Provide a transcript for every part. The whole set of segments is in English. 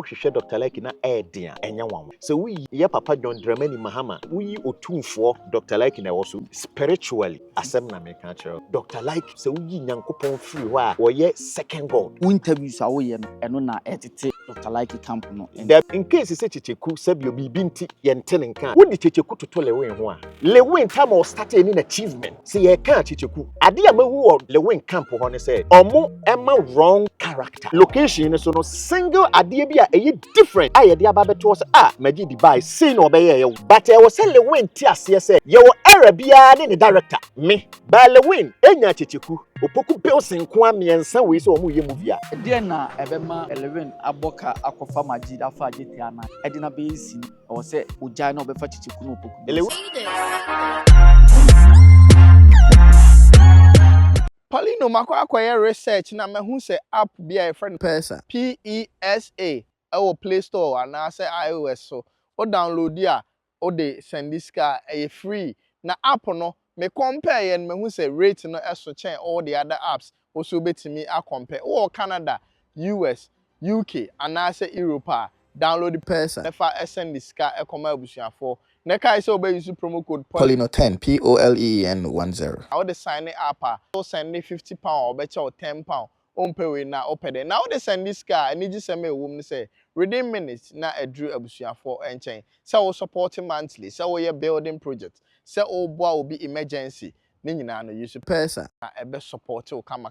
hwehwɛ Dr. Like na ɛɛden a ɛnyɛ nwanwa sɛ woyi yɛ papa John Dramani Mahama woyi otumfoɔ Dr. Like na ɛwɔ so spiritually asɛm na meka kyerɛ Dr. Like sɛ woyi Nyankopɔn firi hɔ a wɔyɛ second god interviews a woyɛ no ɛno na ɛtete Dr. Like camp no in case sɛ Kyekyeku sɛ bi obi nti yɛnte ne nka wodi Kyekyeku toto Lilwin ho a Lilwin time o start any achievement sɛ yɛka Kyekyeku ade a mahu wɔ Lilwin camp hɔ ne sɛ ɔmo ɛma wrong character location ne so no single adeɛ bi a ɛyɛ different a yɛde aba bɛto sɛ Majid Michel say na ɔbɛyɛ yɛ but ɛwɔ sɛ Lilwin ti aseɛ sɛ yɛwɔ era biara ne director me ba Lilwin enya Kyekyeku Opoku Bilson kwa miɛnsa wei sɛ ɔmo yɛ movie a deɛ na ɛbɛma Lilwin abɔka akɔfa Majid afa agye ana ɛde na bɛyɛsi ɔwɔ sɛ ogya na ɔbɛfa Kyekyeku no Opoku Bilson Poleeno makwa research na mehu se app bi a friend PESA PESA ewo Play Store and say iOS so o download ya o de send this car free na app no me compare yen mehu se rate no eso chen all the other apps also betimi a compare o Canada US UK and say Europe download the PESA nefa send this car e come abusuafo na kai say obey use promo code Poleeno 10 POLEEN 10. I would send it up so send £50 or bet you £10 on pay we now open now they send this car and you just send me a woman say within minutes na a drew abusia for and chain so supporting monthly so we building project so all boy will be emergency ni nyina no use PESA na e be support o kama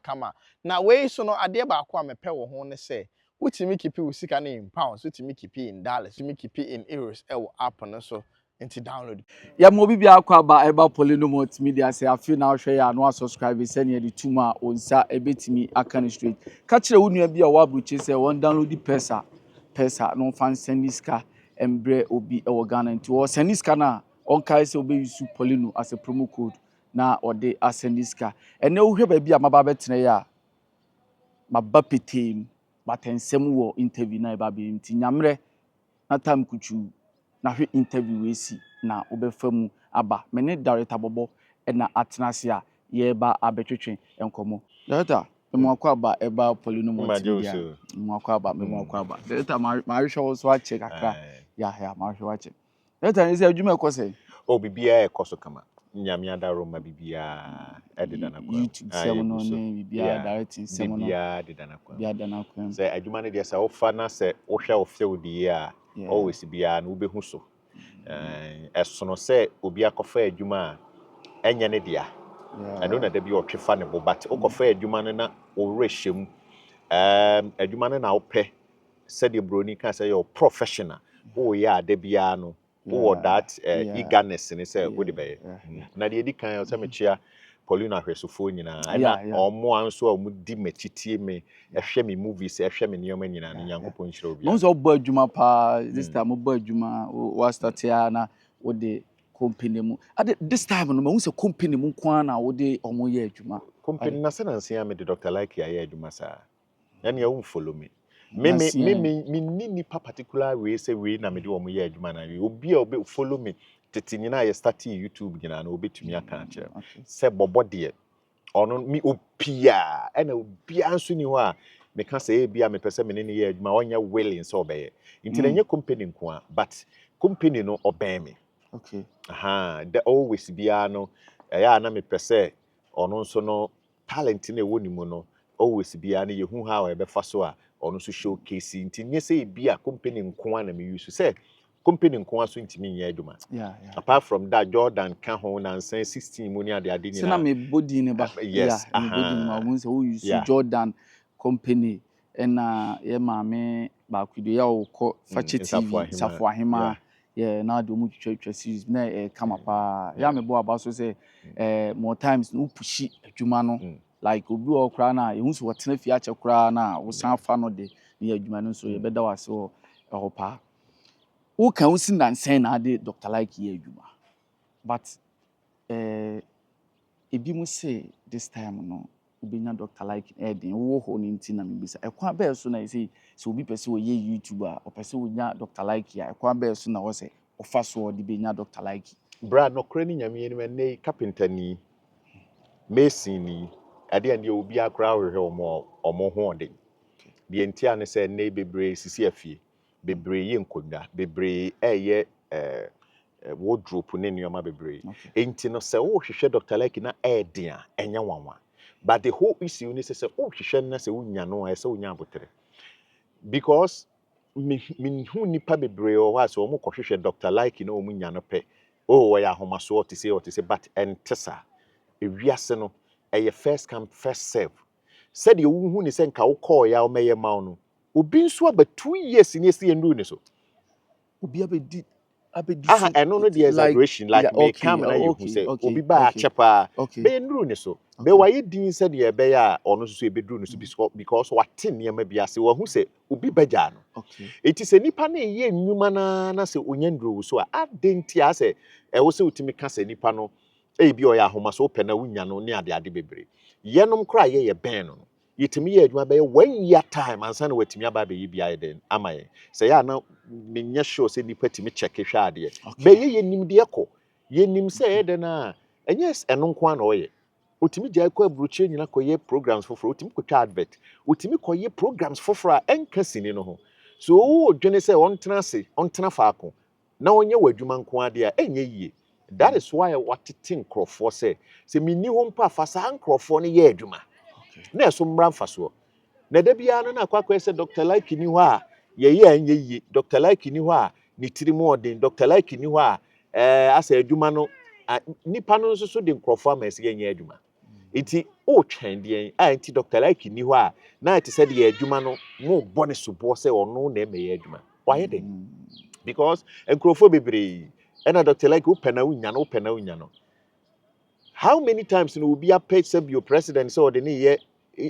na we so no ade ba akwa me pɛ wo ho ne say wotimi keep we sika na in pounds wotimi keep in dollars wotimi keep in euros e wo app no so into download. Ya mo bibia akwa ba eba Poleeno Multimedia say afi na hwe ya no subscribe send ye the tuma onsa ebetimi aka straight. Ka kire wo nua bi a wa bruche say won download the PESA no fan send this car embre obi e wo Ghana nti wo send this car na on kai say obe use Poleeno as a promo code na ode send this car. Ene wo hwe ba bi a maba betene ya maba petem batensem wo interview na e ba be nti nyamre na tam kuchu na hwe interview we si na obefamu aba me ne director Bobo na atenase a ye ba abetwetwe enkomo director me akwa aba e ba Poleeno Multimedia me akwa aba director ma hwe so a check akra ya ma hwe wa check director ni say adwuma ekose o bibia ekoso kama nyame adaro ma bibia ededa na kwa YouTube semono ne bibia directing semono bibia ededa na kwa bibia dana kwa say adwuma ne de say ofa na say wo hwe wo fe odi a always bia na wo behu so esono say obi akofa adwuma a enye ne dia eno na da bi otwefa ne bo but okofa adwuma ne na wo rehyem adwuma ne na wo pe say de broni kan say you professional wo ya da bia no wo that eagerness ne say wo de be na de edi kan say me chia Poleeno ahwesofo nyina na omo anso a mu di machitie me ehwe me movies ehwe me nioma nyina na Nyankopon nhyira obi mo so bo adwuma pa this time bo adwuma wa start ya na wo de company mu this time no mo say company mu kwa na wo de omo ye adwuma company na se na nsia me de Dr. Like ya ye adwuma sa na ne ya follow me me ni particular way say we na me de omo ye adwuma na obi a obi follow me tete nyina ye start YouTube nyina na obetumi aka kire se Bobo de ono mi opia na obia nso ni ho a me ka say bia me pese me ne ye adwuma onya willing so obeye nti na nye company nko a but company no obey me okay the always bia no ya na me pese ono nso no talent na ewo ni mu no always bia na ye hu ha we be fa so a ono nso showcase nti nye say bia company nko a na me use say company nko aso ntimi nya aduma apart from that Jordan can ho na 16 mu ni ade ni na me body ne ba yes me body ma won say who use Jordan company na ye ma me ba kwido ya wo fache TV safo ahema na do mu twetwa series na kama pa ya me bo aba so say more times no pushi adwuma no like obi o kra na ehun so wotena fi ache kra na wo san fa no de ne adwuma no so ye beda wase o pa who can see nansen na de Dr. Like ye adwuma but ebi mu say this time no obenya Dr. Like den wo ho ni nti na me bisa ekwa be so na say so obi pese wo ye YouTuber o pese wo nya Dr. Like ya ekwa be so na wo say ofa so de benya Dr. Like bra no kra ni nyame ni me carpenter ni mason ni ade ande obi akra hwe omo ho de de entia ne say ne bebre sisi afie bebree ye nkonda bebree eye wardrobe ne nneɛma bebree enti no sɛ wo hwehwɛ Dr. Like na ɛden a ɛnyɛ nwanwa but the whole issue ni sɛ wo hwehwɛ na sɛ wonya no a sɛ wonya abotere because me hu nipa bebree o wa so mo kɔhwehwɛ Dr. Like na o mu nya no pɛ o wɔ ya ahomaso o te sɛ but entesa ewiase no ɛyɛ first come first serve said you hu ni sɛ nka wo call ya o mɛyɛ ma no obi nso aba 2 years ni esi endu ni so obi abedi ɛno no the exaggeration like me come na you say obi ba achepa be endu ni so be wa ye din said ye be ya ɔno so ebeduru ni so because what nneɛma bi ase wo hu sɛ obi bagya no eti sɛ nipa na ye nnwuma na sɛ onyanduro so a adenti a sɛ ɛwo sɛ utimi ka sɛ nipa no ebi ɔyɛ ahoma so pɛ na wunya no ne ade bebree yenom kra ye bɛn no yitimi ye adwuma bɛyɛ 1 year time ansa na watimi aba bɛyi bia den amaye sɛ ya na menye sure sɛ nipa timi check hwɛ ade bɛyɛ yenim de ekɔ yenim sɛ ede na ɛnyɛ ɛno nko na ɔyɛ otimi gya ekɔ abruchie nyina kɔyɛ programs foforo otimi kɔtwa advert otimi kɔyɛ programs foforo a ɛnka sini no ho so wo dwene sɛ ɔntena faako na ɔnyɛ wadwuma nko ade a ɛnyɛ yie. That is why what think Crawford say. Se mini home pa fasa Crawford ni ye adwuma. Na so mbra mfaso. Na da bia no na akwa say Dr. Like ni ho a ye anye yi. Dr. Like ni ho a ni tiri mu odin. Dr. Like ni ho a asa adwuma no nipa no so de Crawford ma se ye adwuma. Enti o twɛn de a enti Dr. Like ni ho a na ati say de adwuma no mo bɔ ne so bo say ɔno na me ye adwuma. Why den? Because Crawford bebree and Dr. Like upena unya no. How many times in be a page sub your president so the year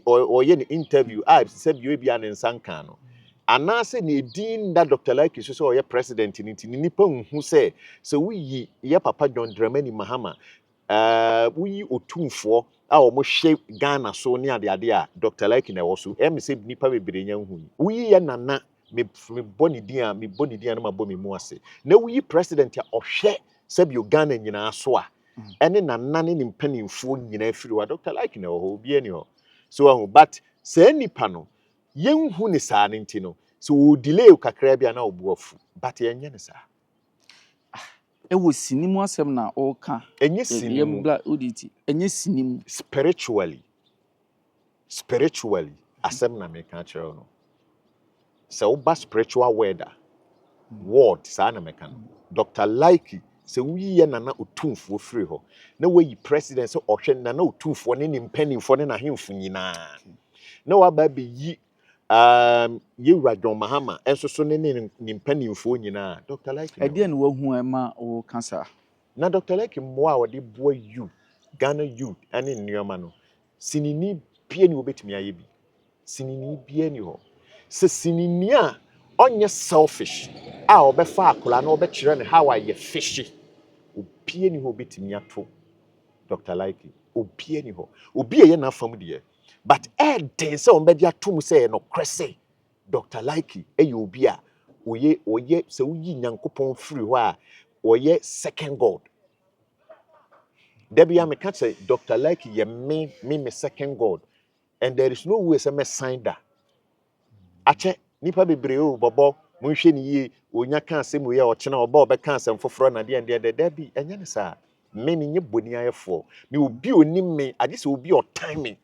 or any interview I said you be an insankano. And now say ni dean that Dr. Like is so your president in Nippon who say so we ye Papa John Dramani Mahama we otumfo a almost shape Ghana so near the idea Dr. Like in also say nipa bebree nya hu. We ye nana me boni dia no mabomi mu ase na wuyi president ya ohwe sabi Uganda nyina so a ene nanane ni mpanimfo nyina afiri wa Dr. Like na ho bi ani ho so but say nipa no yenhu ni saa ne nti no so wo delay kakra bia na obuafu but yenye ne saa wo sinimu asem na o ka enye sinimu bla oditi enye sinimu spiritually asem na me ka kire no so ba spiritual word sa na meka no Dr. Like se wiye nana otumfo free ho na we president so ohwe nana otumfo ne mpanimfo ne na hemfo nyina na wa ba be yi Yewura John Mahama enso so ne mpanimfo nyina Dr. Like ede na wahu ema o kansa na Dr. Like mo a wode boy you Ghana youth ane nneoma no sinini bia ni obetumi aye bi sinini bia ni ho se sinini a onye selfish a obefa akola na obekire ne how are fishy opie ni ho betimi ato Dr. Like opie ni ho obi ye na fam de but den se on be dia to mu se no krese Dr. Like obi a oye se uyi nyankopon free ho a oye second god Debbie me can say Dr. Like ye me second god and there is no way say me sign that ache nipa bebree o bobo munhwe ni yi onya kan asem we o chena oba obeka asem foforo na de Debbie enya ne sa me nye boni ayefo me obi oni me age se obi o time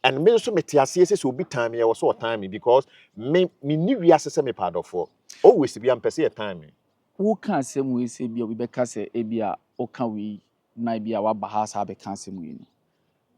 and me nso mete ase se obi time ye wo so o time because me ni wiase se me padofo always be am pese ye time wo kan asem we se bia obi beka se ebia o kan we na bia wa ba ha sa be kan asem we no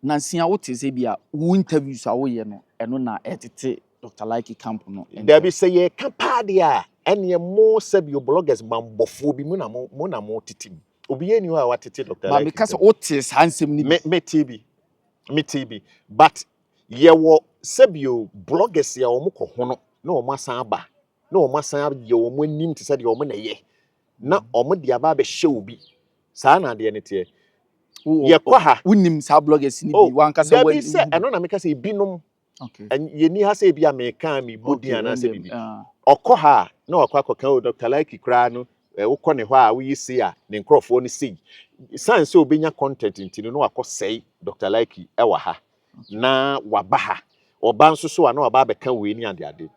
na sia wo te se bia wo interviews a wo ye no eno na etete Dr. Like camp no Debbie say ye kapadia ene mo sabio bloggers mambofo bi mu na mo titim obi ye ni ho a watete Dr. Like ba because wo te sansem ni me TV but ye wo sabio bloggers ya o mo ko ho no na o masan aba na o masan ye o mo anim te se de o mo na ye na o mo de aba be hye obi saa na de ne te ye kwa ha unim sa bloggers ni bi wan kasa Debbie say eno na me kasa binom okay and ye ni ha say bia me kan me bodi ana say bibi okọ ha na okọ kan o Dr. Like kra no ukọ ne ho a wo yisi a ne nkrofo no sei san say obenya content ntino no akọ sei Dr. Like wa ha na waba ha oba nso so a na waba be kan we ni ade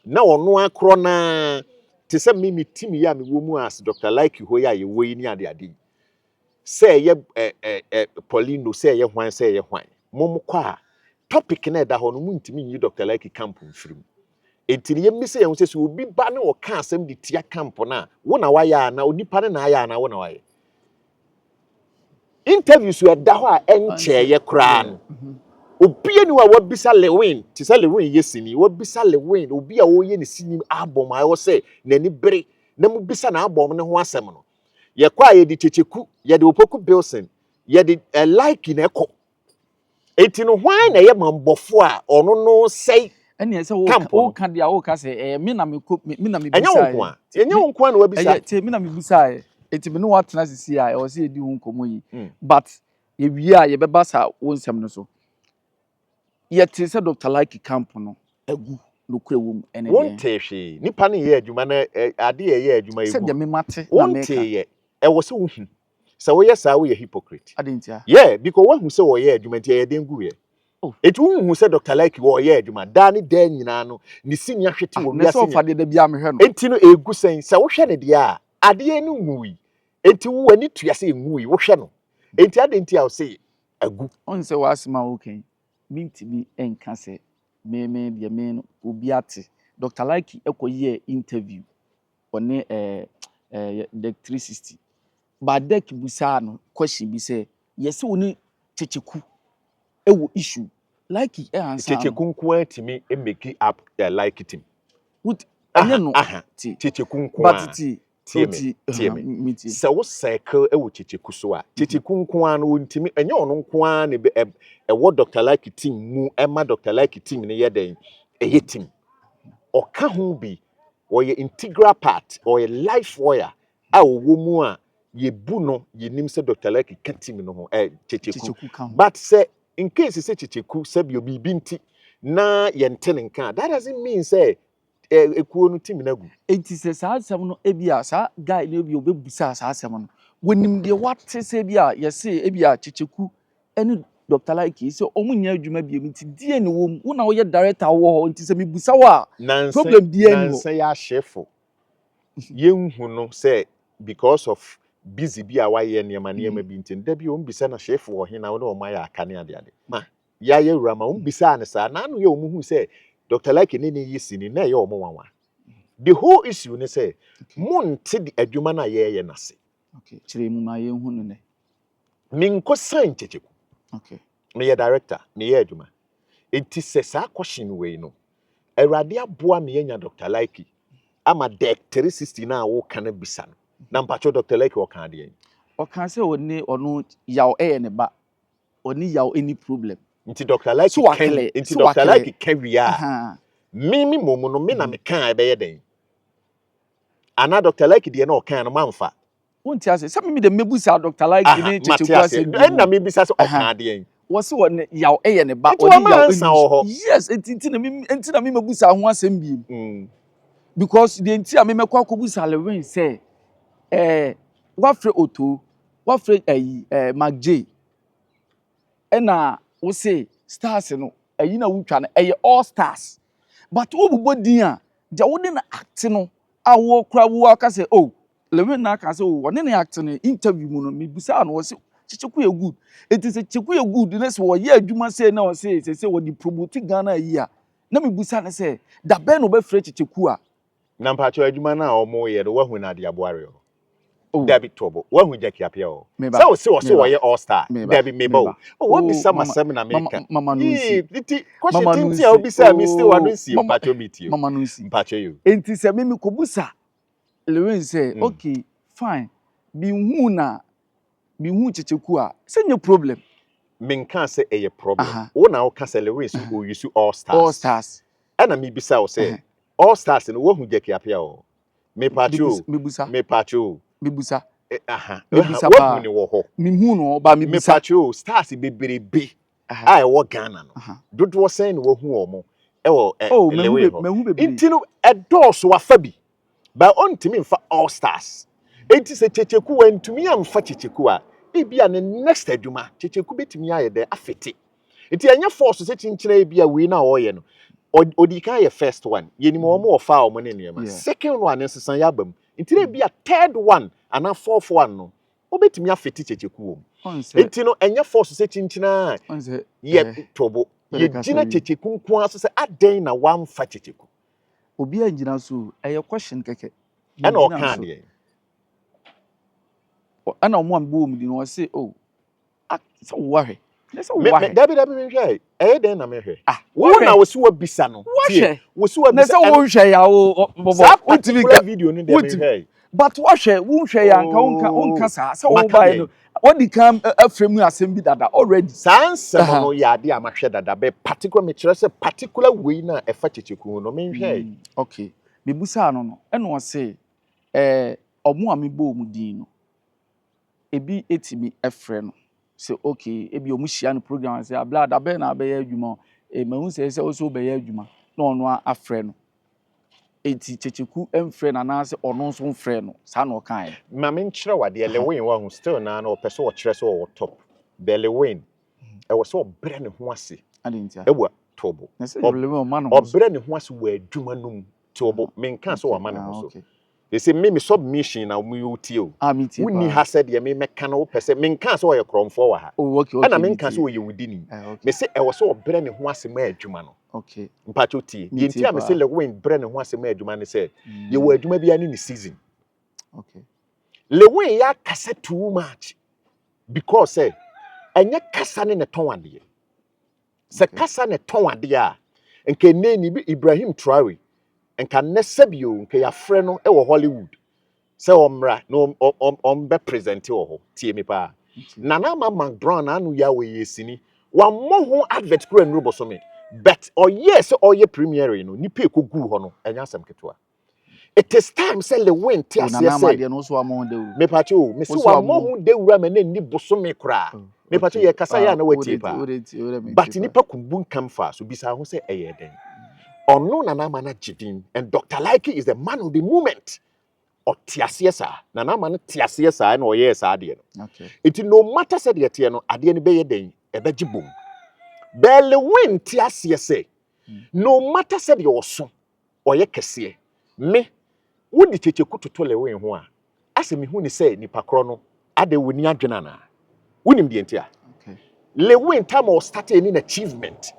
na ono akro na te se me team ya me wo mu as Dr. Like ho ya ye wo yi ni ade say ye Poleeno say ye hwan say ye hwan mom kwa topic na da ho no mu ntimi yi Dr. Like camp mfirim etiri ye mise ye ho se obi ba ne o ka asem de tia camp na wo na wa ya na onipa ne na ya na wo na wa ye interviews we da ho a enche ye kra no obi anu a wabisa Lilwin ti se Lilwin yesini wabisa Lilwin obi a wo ye ne sini album a wo se nani bere na mu bisa na album ne ho asem no ye kwa ye di Kyekyeku ye di Opoku Bilson ye di like na eko eti no hwan na ye mambofo a ono no sei ene se wo ka dia wo ka se me na me bisa enye wo nko na wabisa te me na me bisa eti me no watena sisi a o se edi ho nkomo yi but ye wie a ye beba sa wo nsem no so ye te se Dr. Like camp no agu no kura wom ene de won te hwe nipa ne ye adwuma na ade ye adwuma egu se de me mate na won me te ye e wo se wo hu se wo ye sa wo ye hypocrite adentia yeah because wo hu se wo ye adwuma ntia ye den gu ye eti wo hu se Dr. Like wo ye adwuma da ne da nyina no ni sini ahwete wo wiase ne so fa de bia me hwe no enti no egu sen se wo hwe ne de a ade ne nwui enti wo ani tuase nwui wo hwe no enti ade ntia wo se agu on se wasema okay mintimi enka se me de me no obi ate Dr. Like ekoye interview one the 360 but dek busa no question bi say yes woni Kyekyeku ewo issue like answer Kyekyeku nko atimi make up like team with enye no ti Kyekyeku nko but ti me se wo cycle ewo Kyekyeku so a Kyekyeku nko an wo ntimi enye ono nko an ne ewo Dr. Like team mu ema Dr. Like team ne ye den eye team oka ho bi or ye integral part or a life wire a wo mu a ye bu no ye nim se Dr. Like ka team no ho Kyekyeku but say in case say Kyekyeku se bi obi binti na ye ntene nka that doesn't mean say ekuo no team na gu enti se sa asem no ebia sa guy na obi obebusa sa asem no wonim de what say bia ye say ebia Kyekyeku eni Dr. Like say omunya adwuma bia nti die ne wom wo na wo ye director wo ho nti se mebusa wa problem die ni nansa ya chefo ye nhu no say because of busy bia wa ye niam bi nti da bi o mbisa na chefo wo he na wo na o ma ya aka ne ade ma ya ye wura ma o mbisa ne sa na no ye o mu hu say Dr. Like ne yesini na ye o mo wanwa the whole issue ne say monte di adwuma na ye na se okay kire mu ma ye hu no ne minko sign Kyekyeku okay me ye director me ye adwuma enti se sa question we no awurade aboa me nya Dr. Like ama deck 360 na wo kana bisa no na mpacho Dr. Like wo kan de o kan se oni ono yaw ne ba oni yaw any problem nti Dr. Like so kan nti Dr. Like kan wia me momu no me na me kan be ye den ana Dr. Like de na o kan no manfa wonti ase se me de mebusa Dr. Like ne Kyekyeku ase bi na me bisa se o kan de wose won yaw ne ba oni yaw yes enti na me mebusa ho asem bi because the enti a me mekwa kobusa Lilwin say wafre oto wafre Majid ena wo say stars no na wutwa no all stars but wo bubo din a de wo de na act no awo kra wo aka say oh Lilwin na aka say oh won ne act no interview mu no me busa no wo say Kyekyeku ye good enti say Kyekyeku ye good na say wo ye adwuma say na wo say wo di promote Ghana yi a na me busa na say da be no be frɛ Kyekyeku a na mpacho adwuma na o mo ye do wahu na de aboare o David Tobo wahu Kyekyeku o se wo ye all star David Mebo wo bisa masem na meka mama no nsi titi question tinti a obisa mi still wadon si mpacho meet you mama no nsi mpacho you enti se me kobusa Lilwin say okay fine bi hu Kyekyeku a se nye problem menka se eye problem wo na wo ka se Lilwin so o use all stars ana mi bisa wo say all stars no wahu Kyekyeku o me pacho mebusa wahu ni wo ho me hu no ba mebusa me pacho stars beberebe ai wo Ghana no dodo sen no wahu omo e wo Lilwin ho inti no edoso wafa bi ba ontimi mfa all stars enti se Kyekyeku wantumi amfa Kyekyeku a ebia ne next adwuma Kyekyeku betumi aye de afete enti anya force se chinchira ebia we na wo ye no Odika ye first one. Ye ni mo ofa o mo ne niam. Second one is san yabam. Intire bi a third one and a fourth one no. Obetimi afeti Kyekyeku wom. Enti no enye force se chinchina. Ye tobo. Ye gina Kyekyeku nko aso se aden na wan fa Kyekyeku. Obi angina so eye question keke. Ana o kan de. Ana omo ambo mu di no say oh. So worry. Let's worry. Dabi me hwe. Eye den na me hwe. Wo na wo si wo bisa no. Tie. Wo si wo bisa. Na wo hwe ya wo Bobo. What video ni dem hwe. But what hwe wo hwe ya nka onka sa wo buy no. What the come afremu asem bi dada already. Sans no ya de amahwe dada be particular me kire se particular way na e fa Kyekyeku no me hwe. Okay. Me busa no eno o se omo amebo mu din no. Ebi etimi efre no. So okay, ebi omuhia no program say abla da be na be ya adwuma e mahu say also be ya adwuma na ono afre no eti Kyekyeku emfre na na say ono so mfre no sa na okan ma me nkyere wade Lilwin wa hu still na na opese wo kyere so wo top the Lilwin e wo so bre ne ho ase adentia e wo tobo na say Lilwin o ma no obre ne ho ase wo adwuma num tobo me nka so wo ma ne ho so. They say me submission na me uti o. Wuni ha said ye me meka na wo pese me nka so ye kromfo wa ha. Oh okay. Na me nka so ye wudini. Me say e wo so obre ne ho ase ma adwuma no. Okay. Mpacho tie. Ye ntia me say Lilwin bre ne ho ase ma adwuma ne say ye wo adwuma bia ni season. Okay. Lilwin ya kasa too much because say enye kasa ne ton ade. Se kasa ne ton ade a nke ne ni Ibrahim Traore enka nesabio nke ya frɛ no e wo Hollywood se omra no be present wo ho tie me pa nana mama brown anu ya we yesini wa mo ho advert kura nru bosome but yes oye premiere no nipa ekogu ho no enya asem ketwa it is time say Lilwin ti ase say no so amon de me pa che o me si wa mo ho de wura me na ni bosome kura me pa che ye kasa ya na watie pa but nipa kumbu nkam fa so bisa ho say eye den ono nana mana jidin and Dr. Like is the man of the moment or tiasiesa nana mana tiasiesa na oye sa ade no okay it no matter said yet no ade ni beye den e be gibom Lilwin tiasiese no matter said your so oye kese me wodi Kyekyeku toto Lilwin ho a asemi hu ni say nipa kro no ade woni adwena na wonim de ntia okay Lilwin time or start any achievement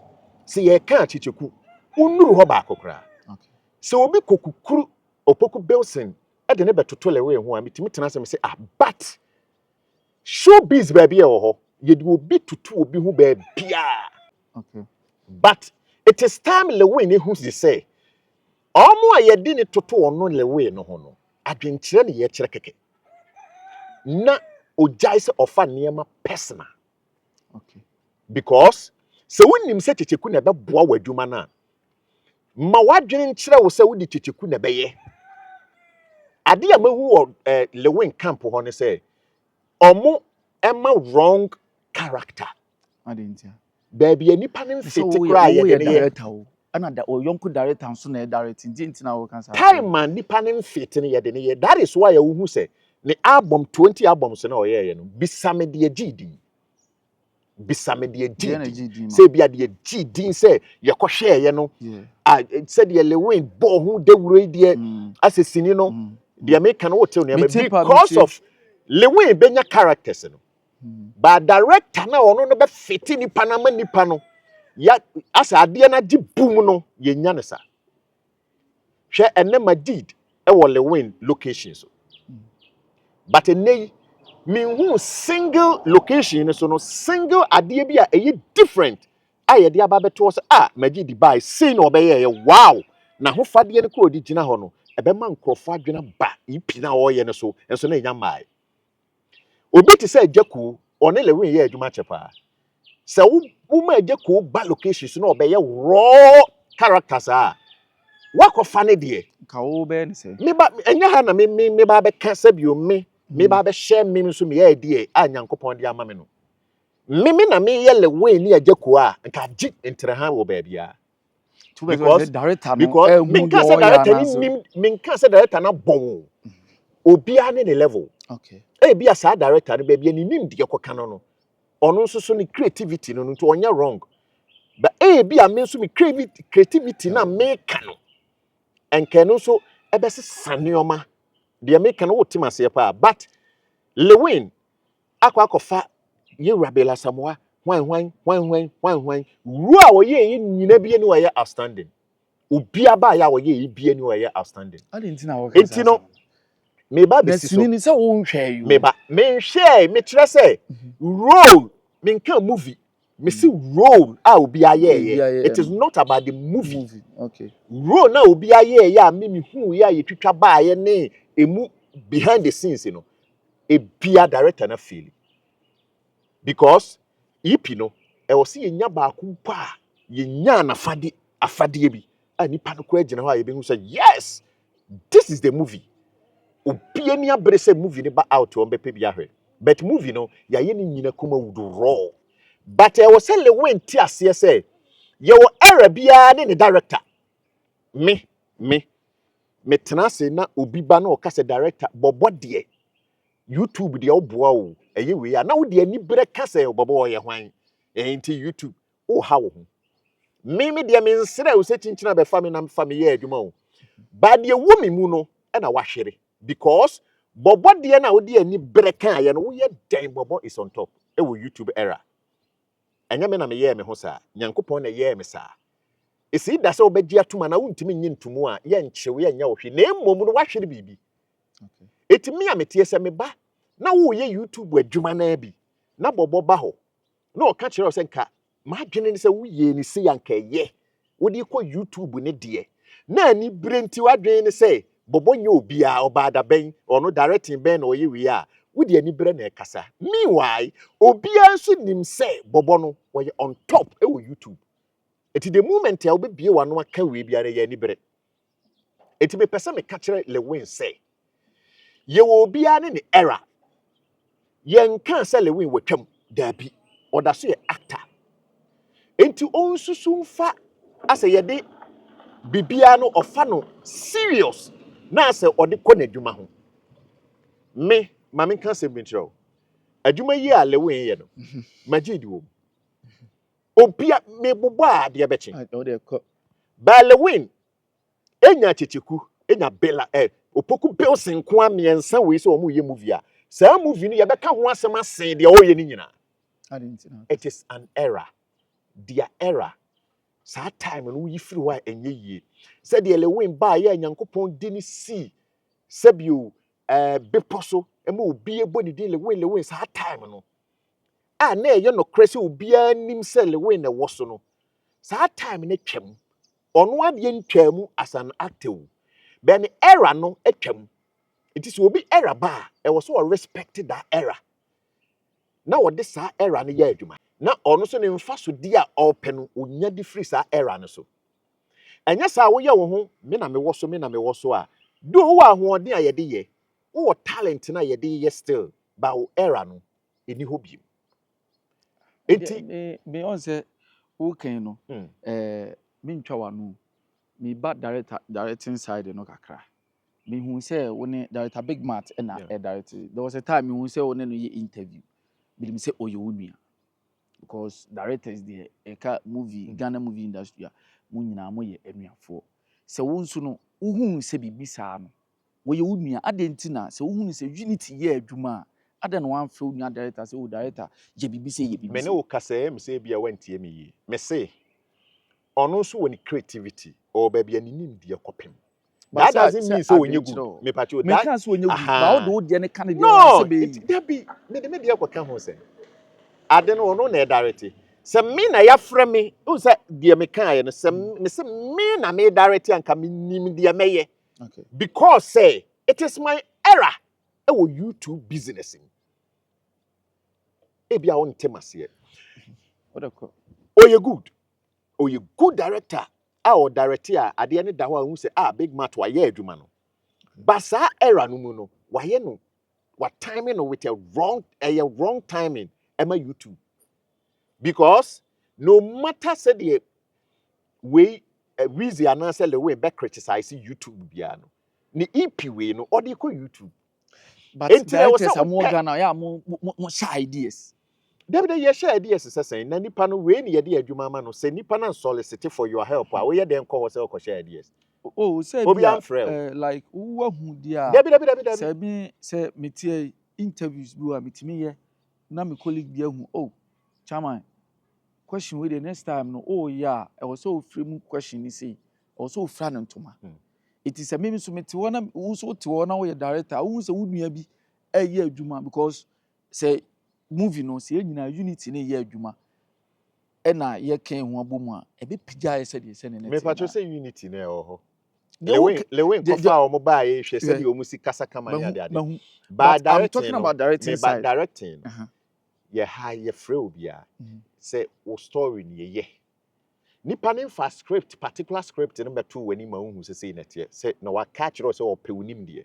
say ye kan Kyekyeku unuru ho ba akokra okay so obi kokukuru Opoku Bilson e de ne betoto Lilwin ho a mitimi tena se me say but showbiz baby e ho ye de obi tutu obi ho ba bia okay but it is time Lilwin who say omo a ye di ne toto ono Lilwin no ho no adwenkyere ne ye kyere keke na ojai se ofa niema personal okay because se wonim se Kyekyeku na be boa wadwuma na ma wadwene nkyere wo se wodi Kyekyeku na beye ade a mahu wo Lilwin camp ho ne say omo ema wrong character adentia baby anipa ne mfiti kra ye de ne ye ana da o yonku director so na directing dintina wo kan sa time man nipa ne mfiti ne ye de ne ye that is why you hu say ne album 20 albums na o ye no bisame de gidi bisame de gidi say bia de gidi say ye ko hwe ye no said the Lilwin bo hu de wuro de asesini no the American hotel no because of Lilwin benya characters no but director na ono no be fiti nipa na ma nipa no ya asa ade na di boom no ye nya ne sa hwe ene Majid e wo Lilwin locations but enei minhu single location so no single ade bi a e different aye de aba beto so Majid buy say no obeye wow na ho fade ne ko odi gina ho no ebe ma nkrofo adwena ba ipina wo ye ne so enso na nya mai obi ti say Kyekyeku one Lilwin ye adwuma chepa se wo ma Kyekyeku ba locations no obeye raw characters wakofa ne de ka wo be ne se me ba enya ha na me ba be ka sabio me ba be share me nso me ye de Nyankopon de ama me no me na me ye Lilwin ni Kyekyeku nka gi entre ha wo ba bia because director no because me can say director na bon obia ne level okay bia sa director no ba bia ni nim de koka no ono nso so ni creativity no nto onya wrong but be a mean so me creativity na make no and can also ebese sanioma the make no team ase pa but Lilwin akwa ye rabela samoa hwan rua wo ye nyina bi ni wo ye outstanding obia ba ya wo ye bi ni wo ye outstanding I didn't know what enti no me ba be si so ni say won hwe you me ba me share me kire say role me nka movie me see role a obi aye it is not about the movie okay role na obi aye ya me hu ya ye twitwa ba aye ne emu behind the scenes you know a bia director na feel because EP no e wo se yenya ba ku pa yenya na afade bi a nipa no kura gina ho aye be hu say yes this is the movie obi ani abere say movie ne ba out on be pe bia hwe but movie no ya ye ni nyina Kumawood raw but e wo se Lilwin ti ase say ye wo era bia ne director me tenase na obi ba na o ka say director Bobo de YouTube de oboa o eye we ya na wo de ani bere ka say Bobo ye hwan enti YouTube o ha wo ho me de me nsere o se chinchina be fa me na fa me ye adwuma o ba de wu me mu no e na wahwere because Bobo de na wo de ani bere ka ye no wo ye den Bobo is on top e wo YouTube era enya me na me ye me ho sa nyankopon na ye me sa esi da se obedi atuma na wontimi nyi ntumu a ye nchewe ye nya wo hwe na emom no wahwere bibi okay etimi a metie se me ba na wo ye YouTube adwuma na bi na Bobo ba ho na o ka kire o se nka ma dwene ni se wo ye ni se yanka ye wo di ko YouTube ne de na ani brenti wa dwene ni se Bobo nye obi a oba da ben ono directing ben na o ye wi a wo di ani bre na e kasa meanwhile obi anso nim se Bobo no wo ye on top e wo YouTube eti the moment ya obebie wano aka we biara ya ni bere eti me pese me ka kire Lilwin say ye wo bia ne era ye nka say Lilwin watwam dabi oda so ye actor enti onsusu mfa ase ye de bibia no ofa no serious na ase ode kɔ n'adwuma ho me ma me nka se bintro adwuma yi a Lilwin ye no Majid wo obia me bobo a de beche I know they ba Lilwin enya Kyekyeku enya bela Opoku Bilson ko amiensa we so omu ye movie a sa movie no ye beka ho asem asen de o ye ni nyina I didn't know it is an era their era sa time no yi firi wa enye yie said de Lilwin ba ye nyankopon di ni si sabio beposo ema obi ebo ni di Lilwin sa time no a na ye no krese obi anim se Lilwin na wo so no sa time na twam ono ade ntwamu as an actor ben era no atwam it is obi era ba e was so respect that era na wo de sa era no ya adwuma na ono so ne mfa so di a open no onya di free sa era no so enya sa wo ye wo ho me na me wo so a do wo ahoɔden a ye de ye wo talent na ye de ye still ba wo era no eni ho biem enti me on say who can no me ntwa wano me ba directing side no kakra me hu say woni director Big Mat na direct there was a time me hu say woni no ye interview me say oye wonua because directors there eka movie Ghana movie industry mu nyina mo ye anuafo se wo nso no wo hu se bibisa no wo ye wonua adentina se wo hu se unity ye adwuma ada no wan fe onua director se o director ye bibisa ye bibisa me ne wo kasa me say bia wantie me yi me say ono so woni creativity or baby ani nim de kopem that doesn't mean so when you good me pacho that can't so when you good ba o de ne kan de no that be me de akwaka ho say ade no ono na direct se me na ya frɛ me o say de me kan ye no se me se me na me direct anka me nim de me ye okay because say it is my era e wo YouTube business e bia won temase what a call oh you good director our director ade ne da ho a hu say Big Mat wa ye adwuma no but sa era no mu no wa ye no what timing no with a wrong timing ema YouTube because no matter say the way Weezy announce the way back criticize YouTube bia no ni EP we no or dey ko YouTube but directors are more Ghana yeah more ideas David, ye share ideas say na nipa no we ni ye de adwuma ma no say nipa na solicit for your help we ye dem call say share ideas. Oh, say Obi be amfrɛ like who hu dia. David. Say me say metie interviews bi wa metimi ye na me colleague bi hu oh chairman question we the next time no oh yeah I was so frame question ni say also fra no ntoma. It is a maybe so meti wona wo so te wona wo ye director wo say wo nua bi ye adwuma because say movie no say nyina unity ne ye adwuma e na ye kan ho abomu a e be pija ye say de say ne net me patcho say unity na ho Lewin kofa o mo ba ye hwe say de o musi kasa kama ya de ade but I'm talking about directing side. Directing ye high ye frɛ obi a say wo story ni ye nipa ne fa script particular script no beto wani ma hu say net ye say na wa catch ro say o pe wonim de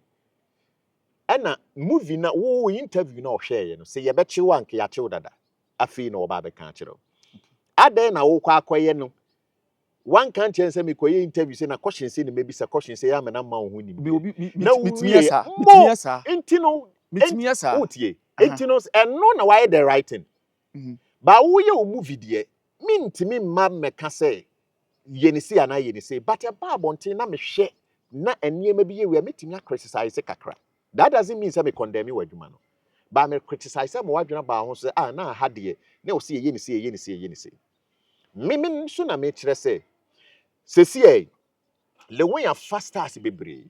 ɛna movie na wo interview na o hwɛ ye no say ye be chi wank ya chi dada afi na o ba be ka kyerɛ adan na wo kwa akoye no one can't chance me koye interview say na question say na maybe say question say ya me na ma wo ni mitimi asa intino mitimi asa otie intino eno na why the writing ba wo ye o movie de mintimi ma meka say ye ni say ana ye ni say but e ba bonten na me hwe na eniema bi ye we mitimi criticize kakra that doesn't mean say me condemn you adwuma no ba me criticize mo wadwena ba ho say na ha de na o say ye ni say mimi nso na me kire say sesie Lilwin faster as bebre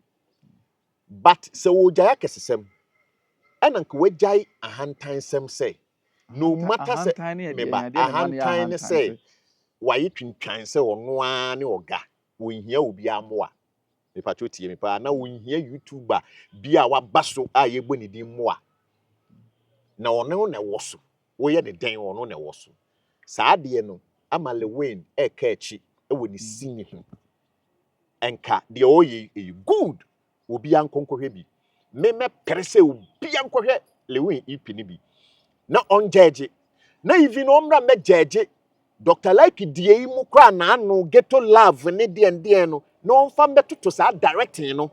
but se wo jaya kesesem enanka wajai ahantan sem say no matter say meba ahantan ne say wayi twintwan say ono a ne oga wo nhia obi amoa me pacho tie me pa na wo nhia youtuber bia wa baso a yebo ne din moa na ono na woso wo ye ne den ono na woso saa de no ama Lilwin ka achi e wo ne sini ho enka de oyi good obi ankonkohwe bi me perese obi ankohwe Lilwin EP ni bi na on judge na even omra me judge Dr. Like die yi mu kra na anu ghetto love ne de no na onfa mbetoto sa directing no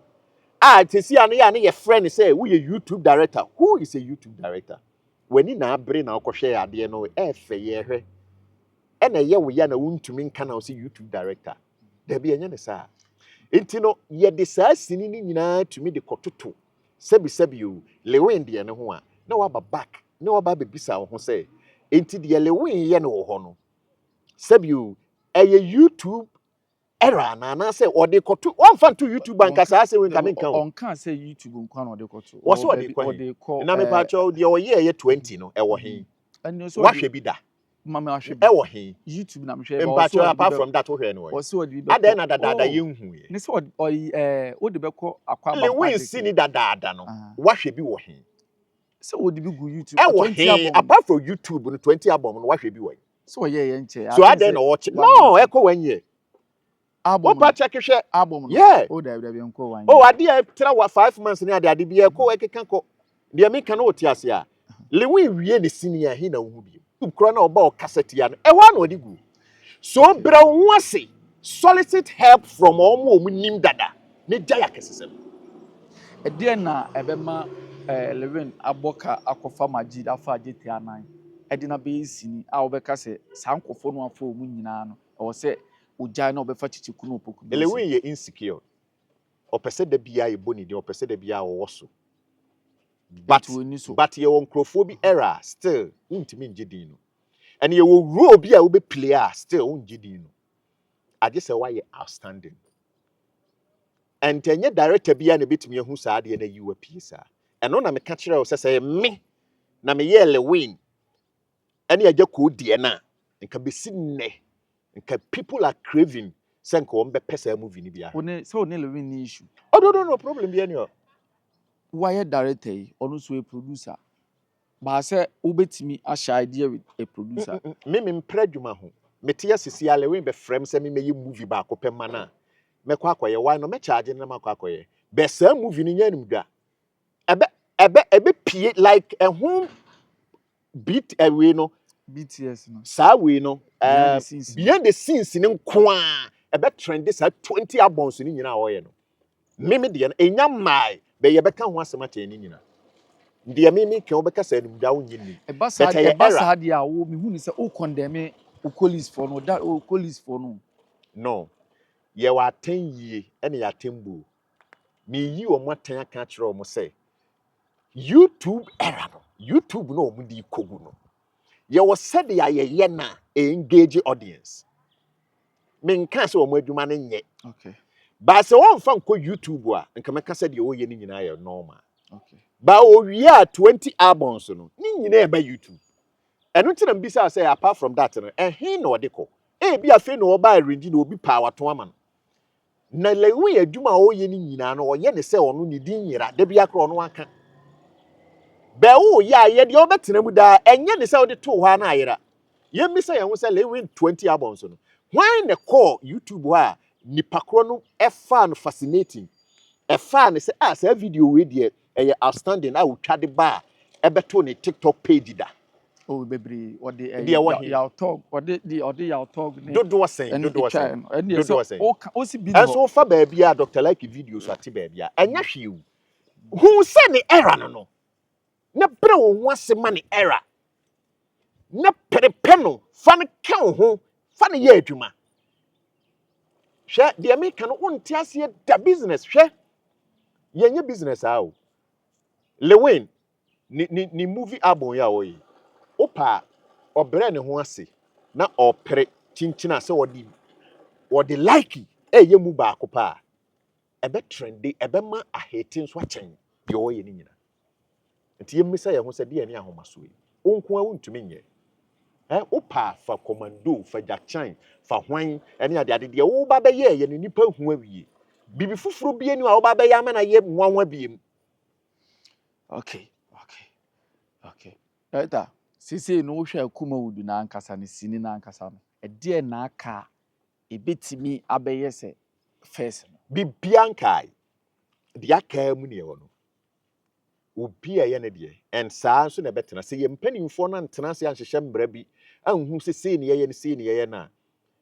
tesi anu ya ne ye friend say we YouTube director. Who is a YouTube director? Wani na abre na okohwe ade no efe ye hwe ena ye wo ya na wuntumi nka na o say YouTube director da bi enye ne sa Intino ye de saa sini ni nyina tumi de kototo sebi o Lilwin de ne ho a na wa ba back na wa ba bebisa wo ho say enti de Lilwin ye ne wo ho no sebi o YouTube era na say o de koto won fan to YouTube anka saa say we nka me nka o on kan say YouTube nkwa na o de koto wo so o de ko na me pa cho de o ye 20 no e wo he wa hwe bi da mama ahwe bi e wo he YouTube na me hwe ba so apart from that wo hwe no o so de bi ada na dada ye nhu ye ne so o de be ko akwa ba Lilwin sini dada no wa hwe bi wo he so o de bi gu YouTube 20 album apart from YouTube no 20 album no wa hwe bi wo so ye nche so ada na watch no e ko 1 year album pa check hwe album yeah o da nko 1 year oh ade e tra 5 months ni ade bi e ko e keka ko de me kan o ti ase a Lilwin wie ne sini a he na hu bi kura na oba o cassette ya no e ho na odi gu so bra ho ase solicit help from omo nim dada ne jaya kesesem ede na ebema Lilwin aboka akofa Majid afa agete anan ede na be sini a obeka se sankofo no afa omu nyina no o se ojai na obefa Kyekyeku na Opoku Bilson Lilwin ye insecure opese da bia ye boni de opese da bia wo so but ye won krofo bi era still untimi ngidi no and ye wo role bi a wo be player still ungidi no age se why outstanding and tenye director bia na betimi ehu saa de na yiwa piesa eno na me ka kire wo se me na me ye Lilwin ene aja ko die na nka besi nne nka people are craving senko on be pesa movie ni bia one so one Lilwin ni issue oh no problem bia ni o why director ono so a producer ba say obetimi a share idea with a producer me mpredwuma ho mete asisi ale we be frame se me meyi movie ba ko pema na me kwa akoye why no me charge na makwa akoye be sa movie ni nyanim da ebe pie like a home beat away no BTS no sa we no behind the scenes ni nko a ebe trend sa 20 albums ni nyina wo ye no me de enya mai be ye beka ho asema che ni nyina Deɛ me ka wobɛka sɛ animda wo nyini ebasa de a wo me hu ni sɛ o condemn o police for no that o police for no no ye wa aten yie ɛne yɛ atembu me yi o mo aten aka kyerɛ o mo sɛ YouTube era no YouTube no o mo di kogu no ye wo sɛ de ayɛyɛ na engage audience me nka sɛ o mo adwuma no nyɛ okay ba sɛ won fa nko YouTube a nka mɛka sɛ de o yɛ ni nyina yɛ normal okay ba o wi 20 albums no ni nyina ba YouTube enu ti na mbisa sɛ apart from that no ɛhe na ɔde kɔ bi afi na ɔba arrange na obi pa wato ama no na Lilwin adwuma a ɔyɛ ni nyina no ɔyɛ ne sɛ ɔno ne din nyira da bi akro ɔno aka ba wo ya ye de ɔbɛtena mu da ɛnyɛ ne sɛ ɔde to hɔ na ayira ye mbisa yɛn ho sɛ Lilwin 20 albums no why ne call YouTube ha nipa kro no ɛfa no fascinating ɛfa ne sɛ sɛ video we de ɛyɛ outstanding a wotwa de ba ɛbɛto ne TikTok page da. oh bebre or the yaw talk or the yaw talk dodo wasen and dodo wasen o si bi and so fa baby a Dr. Like videos ati baby a enya hwe who say ne era no na bre wo ho ase ma ne era na perepe no fa ne ka ho fa ne ye adwuma hwe de me ka no wonte ase da business hwe yenye business a o Lilwin ni movie album ya o yi opa obre ne ho ase na opere chinchina se wodi like ye mu ba akopa ebe trendy ebe ma ahete nso achen de o ye ni nyina nti ye mmisa ye ho se de ne ahomaso yi onko a wontumi nye opa fa commando fa jachan fa hwan ene ade de wo ba be ye ne nipa hu awie bibi fufuro bi eni a wo ba be ya ma na ye nwanwa biem okay right sisi no hwe Kumawood na ankasa ne sini na ankasa no de na aka ebetimi abeye se first bibia nkai de aka mu ne wo no obi a ye ne de en saa nso na betena se ye mpanimfo na ntena se anhyehyɛ mbra bi anhu se sei ne ye ne sei ne ye na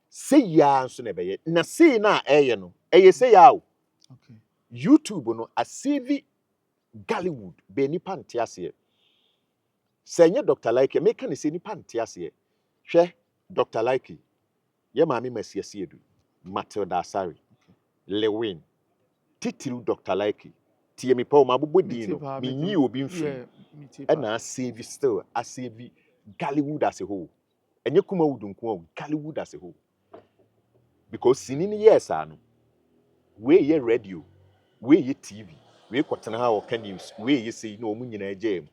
sei ya nso na beye na sei na eye no eye sei ya o okay YouTube no a CV Gollywood be nipa nte ase senye Dr. Like make ne se nipa nte ase hwe Dr. Like ye maame masiase edu Matilda Asari Lilwin titiru Dr. Like tie me pa o mabobodi no me nyi obi mfiri na save still a save Gollywood as a whole enye Kumawood nko o Gollywood as a whole because sinini yes ano we ye radio we ye TV we kwotena ha o can news we ye say no mu nyina agem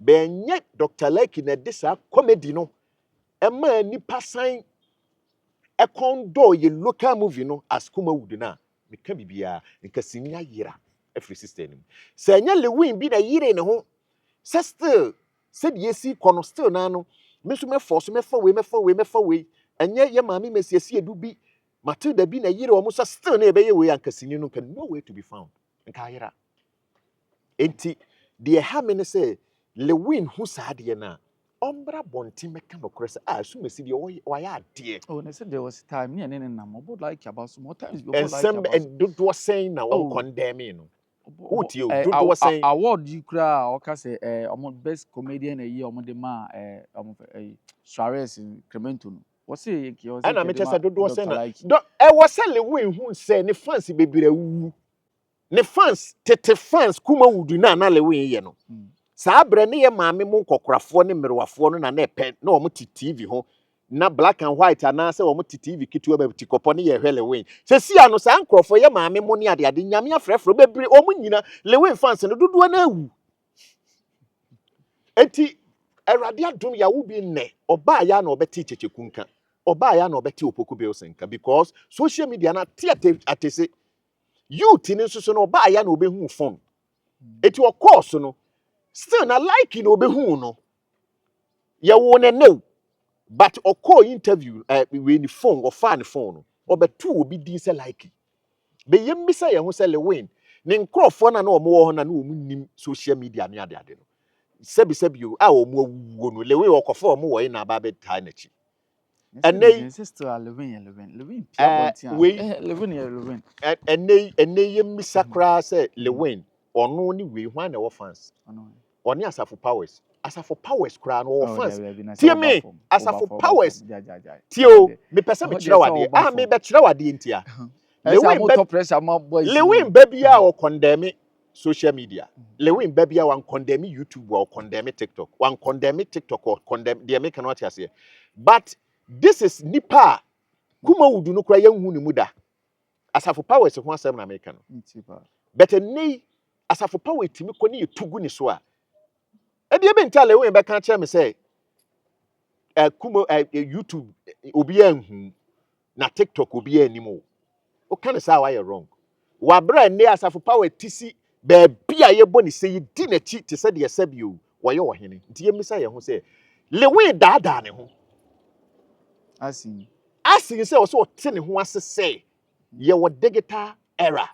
benye Dr. Like na disa comedy no ema nipa san ekondo ye local movie no as Kumawood na me ka bibia nka sinya yira every system se nya Lilwin bi na yire ne ho se still said yesi kono still na no me so me force me fa we enye ye maami mesiasi edu bi Matilda bi na yire o mo so still na ebeye we anka sini no can no way to be found nka yira enti de ha me ne say Lilwin hu saade na ombra bonti meka no kore se so mesi de o ya ade oh they said there was time me and na mo like about some more times and some do saying na won condemn no uti o do saying award you kra o ka say best comedian a year omo de ma Suarez in Cremento no what say ki o say na me chese do saying na e was say Lilwin hu say ne fans bebere wu ne fans tete fans Kumawood na Lilwin ye no saa bre ne ye maame mu kokorafo ne merwafo no na epe na o mo TV ho na black and white ana se o mo TV kitu ba tikopo ne ye hwe Lilwin se sia no saa nkrofo ye maame mu ne ade nyame afrefro bebere o mo nyina Lilwin fans no dodo na awu enti Awurade adom ya wo bi nne oba ya na obeti Kyekyeku nka oba ya na obeti Opoku Bilson nka because social media na atese youth ni nso no oba ya na obehu phone eti of course no still na like no obehu no ye wo ne no but o call interview we ni phone or fan phone no obetu obi din se like be yemmisa ye ho se Lilwin ne nkrofo na o mo wo ho na o mu nim social media ne ade no sebi o mo wuo no Lilwin okofo o mo wo na ba be tie na chi eney sister Lilwin pia bontia Lilwin eney yemmisa kra se Lilwin ono ni we hwan na wo fans Oni Asafo Powers. Asafo Powers kra no fans. Tie Tie me Asafo Powers. Tio me pese me kyerɛ wade. Ah me be kyerɛ wade ntia. Lilwin babia o condemn social media. Lilwin babia wan condemn YouTube or condemn TikTok. Wan condemn TikTok or condemn the American what you say. But this is nipa Kumawood no kra yanhu ni muda. Asafo Powers ho asem na American. But ni Asafo Powers timi ko ni tugu ni so a. E de be ntia Lilwin be kan kire me say YouTube obi anhu na TikTok obi animo. O kan say why you wrong. Wabra ne Asafo Powers tisi be bia ye boni say di na chi te say de sabio wo ye wo hene. Nti ye misa ye ho say Lilwin daada ne ho. Asing say o te ne ho ase say ye wo digital era.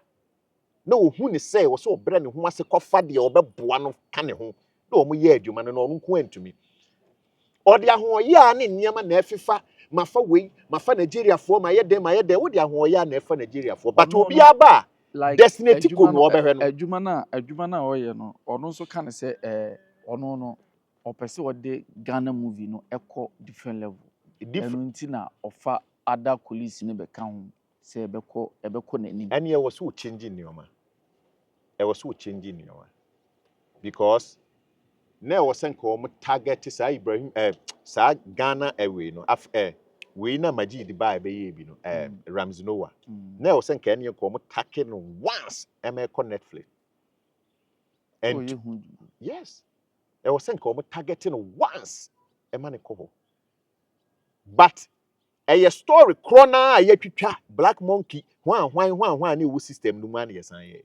Na o hu ne say o so bra ne ho ase kofa de obeboa no ka ne ho. Na o mo ye adwuma no no nko antumi. Odi ahoye a ne niam na afifa mafa wei mafa Nigeria fo ma ye den wo de ahoye a na afa Nigeria fo but obi aba like destinate ko no obehwe no adwuma na oye no ono nso ka ne say ono no opese ode Ghana movie no ekọ different level eno nti na ofa other colleagues ne be ka ho say ebekọ nani and ye was so changing nioma because na was senko mo target sa Ibrahim sa Ghana away no we na Majid ba be ye bi no Ramsey Noah na was senka ne ko mo take no once e me ko Netflix and yes e was senka mo target no once e ma ne ko but a story crona ye twitwa Black Monkey hwan ne wo system no ma ne yesan ye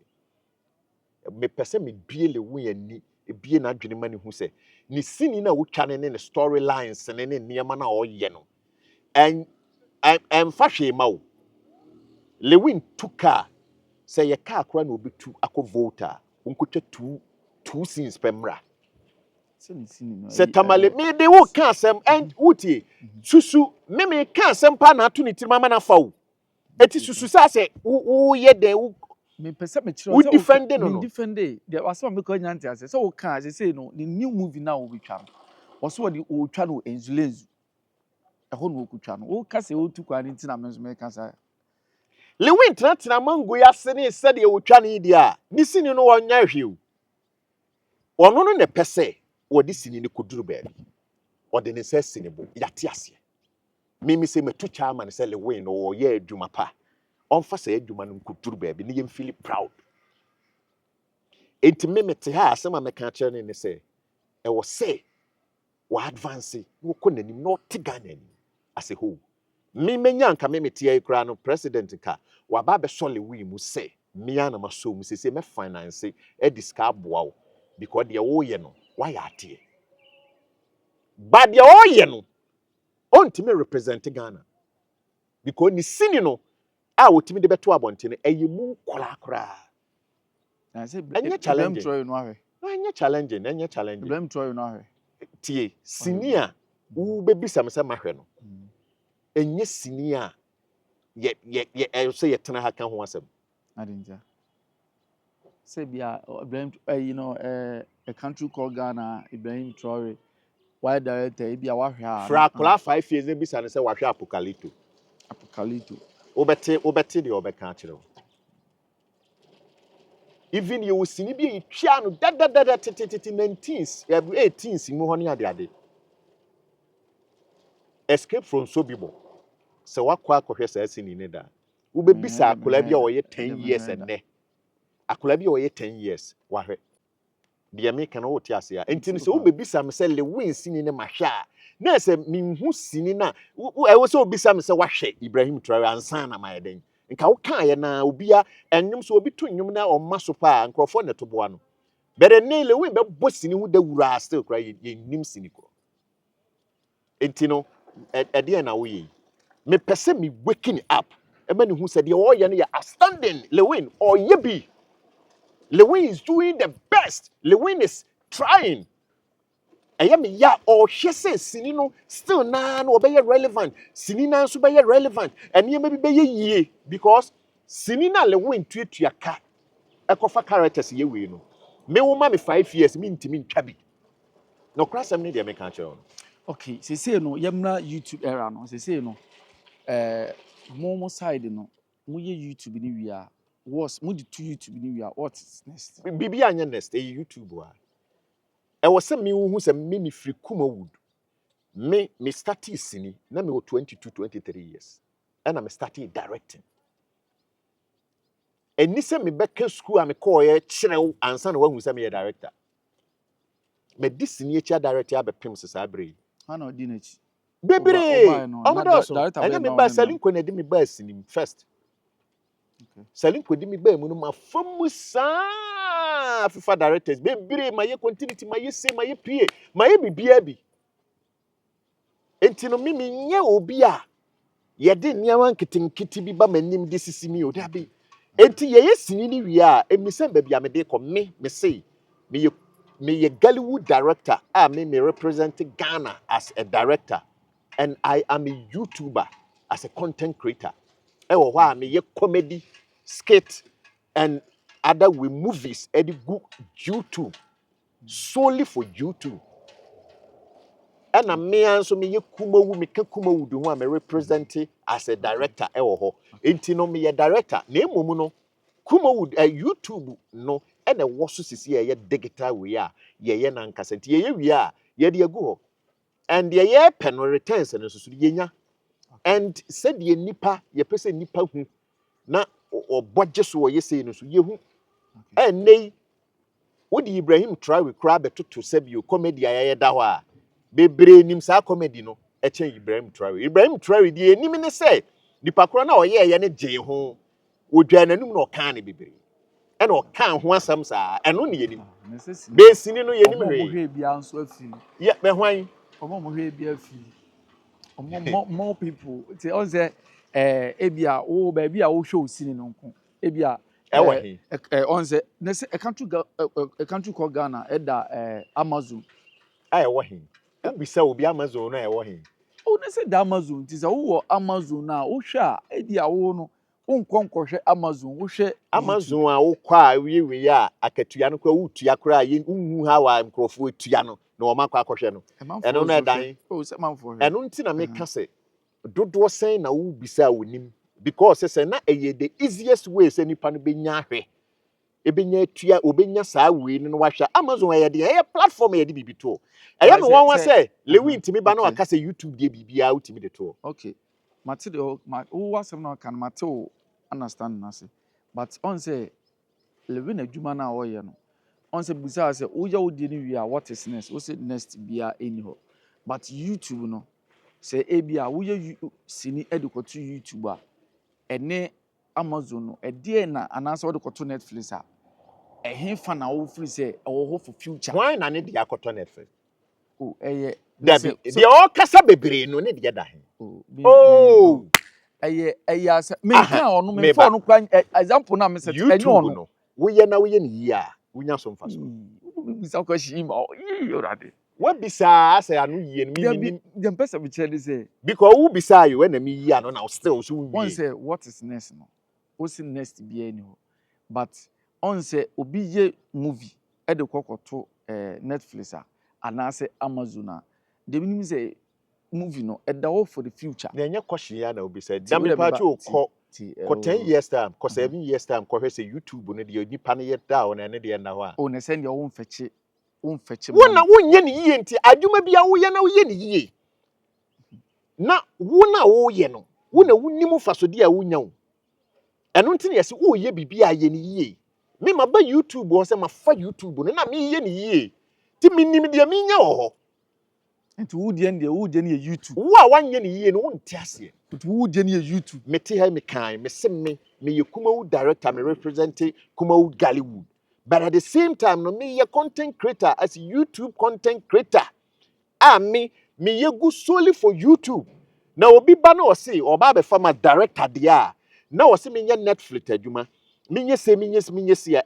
me pese me bie Lilwin ani bie na adwene mani hu se ni sini na wo twa ne ne storylines ne niam na o ye no en fa hwe ma wo Lilwin tuka se ye ka akra na obetu akọ voter unkotwa two scenes pemra se tamale me de wo ka asem and wutie susu me ka asem pa na ato ni tirima na fa wo eti susu sa se wo ye de wo me pese me chiro we defend no me defend there was some because nyante ase so wo kan ase say no the new movie now we twa no so the o twa no enzulenzu e ho no okutwa no wo ka se wo tu kwa ni ntina me so me ka sa Lilwin tena mango ya se ne se de wo twa ne dia ni sini no wonya hwe ono no ne pese wo di sini ne koduru ba bi o de ne se sini bo yate ase me se metu cha ma ne se Lilwin no wo ye adwuma pa onfa se adwuma no koduru ba bi ne yem feel proud enti me mete ha asema me ka kire ne se e wo se wa advance wo ko nanim no tiga nanim as a whole me menya nka me mete ai kra no president ka wa ba be sole wi mu se me ana maso mu se me finance e diska boa wo because de wo ye no wa ya ate but de wo ye no ontime represent Ghana because ni sini no a wotimi de beto abonte no eyemu kola na say enye challenge no ahwe enye challenge blame troy no ahwe tie sini a wo bebisa me se mahwe no enye sini a ye say yetena ha kan ho asem adinja say bia blame a country called Ghana Ibrahim Traore why director bia wahwe a fra kola 5 years ebisa ne se wahwe apocalypto obete de obeka kire even you sini bi etwa no dadadada 19s 18s mu ho ne ade escape from Sobibo se wakwa akohwe sa sini ne da wo bebisa akola bi a oye 10 years enne akola bi a oye 10 years wahwe de me kan wo ti ase a enti se wo bebisa me se Lilwin sini ne mahwe a na se minhu sini na wo se obisa me se wahwe Ibrahim Traore ansa na mayeden nka wo kan ye na obia enwum so obi to nwum na o maso pa nkrofo ne to boa no bere ne Lilwin be bo sini hu da wura still kra ye nim sini ko enti no ede na wo yi me pese me waking up e ma ne hu se de o ye no ya outstanding Lilwin or ye bi Lilwin is doing the best. Lilwin is trying. Ayame ya or she says sini no still na no be relevant. Sini na so be relevant. And ye maybe be ye because sini na Lilwin tuatua ka. Ekofa characters ye we no. Me woman me 5 years me ntimi ntwa bi. No krasam ne de me kan kire. Okay, say no yemna YouTube era no say no mo side no mo ye YouTube ni wi a was mo di to YouTube ni wi a what is next? Bibi anya next YouTube wa. E wo se me hu se me free Kumawood. Me started sini na me 22 23 years. And me started directing. And ni se me beka school am call ye kirew ansa na wahu se me director. Me di sini e chia director abepem sesa abre. Ana di na chi. Bebre. Anya me ba Salinko na di me ba sini first. Okay. Salinko di me ba mu no ma famu sa FIFA directors bebre ma ye continuity ma ye say ma ye PA ma ye bibia bi. Enti no mimi nye obi a ye de nneaman kitinkiti bi ba manim de sisi mi o da bi. Enti ye sini ni wi a emisem ba bia me de ko me say me ye Gollywood director me represent Ghana as a director and I am a YouTuber as a content creator. E wo hwa me ye comedy skit and other with movies e go YouTube solely for YouTube. And a me anso me ye Kumawood me ka Kumawood ho am represent as a director e wo ho. Enti no me ye director na emomu no Kumawood YouTube no e na wo so sisi ye digital way a ye na nkasa nti ye wi a ye de agu ho and ye pen returns no so ye nya and said ye nipa ye pese nipa hu na obodje so ye sei no so ye hu and nei wodi Ibrahim Traore kra betoto sabio comedy ye da ho a bebre nim sa comedy no e chen Ibrahim Traore di enim ne say nipa kro na oye ne je ho wodwa nanum na okan ne bebre e na okan ho asam sa eno ne yenim be sini no yenim hwe mo hwe bia nso afiri ye be hwan mo hwe bia afiri more people say on say ebia wo ba bia wo hwe osini no nko ebia on say na say a country called Ghana da Amazon ai wo hin ubisa obi Amazon na e wo hin o na say da Amazon ti say wo Amazon na wo hwe a ebia wo no unkonkɔhwɛ Amazon wo hwɛ Amazon a wo kwa wiwe a akatua no kwa wutua kra ye unhu ha wa mkrofo etua no na wo makwa akɔhwɛ no eno na dan o se manfo hwɛ eno nti na meka se dodo sen na wo bisa wonim because say na eye the easiest way say nipa no benya hwɛ ebenya atua obenya saa we no wahwɛ Amazon eye de eye platform eye de bibito eye no won wa say Lilwin timi ba na waka say YouTube de bibia utimi de to okay mate de wo wasem na kan mate o understand na say but on say Lilwin adwuma na wo ye no on say busa say wo ya wo di ni wi a what is next wo say next bia eni ho but YouTube no say ebia wo ye sini edukoto YouTube a ene Amazon no ede na anasa wo edukoto Netflix a ehe fa na wo free say wo ho for future why na ne de akoto Netflix oh Dabi de o kasa bebre no ne de da he oh asa me kan ono me for no kwa example na me set enyo ono no wo ye na wo ye ne yi a wonya so mfa so bisa question ma yi orade wa bisa asa anu yi no mi dem pesa be chere say because wo bisa you when na mi yi ano na still so wi one say what is next no what's next be any ho but on say obi ye movie e de kokoto Netflix anase Amazon a dem nim say movie no e da for the future na enye question ya na obi say dem pa chi ko 10 years time ko 7 years time ko hwe say YouTube no de nipa no ye da o na ne de na ho a o na send your own feche wona wonye ne yiye nti adwuma bia wo ye na wo ye ne yiye na wona wo ye no wona wunnim fasode a wonya wo eno nti ne yesi wo ye bibia ye ne yiye me ma ba YouTube o se ma fa YouTube no na me ye ne yiye ti minnim de me nya wo ho nti wo de ne YouTube wo a wanye ne yiye no wonte ase nti wo de ne YouTube me te ha me kan me se me ye Kumawood director me represent Kumawood Gollywood but at the same time no me ye content creator as YouTube content creator me ye go solely for YouTube na obi ba na o say oba be farmer director dia na o say me nye Netflix adwuma me nye se eno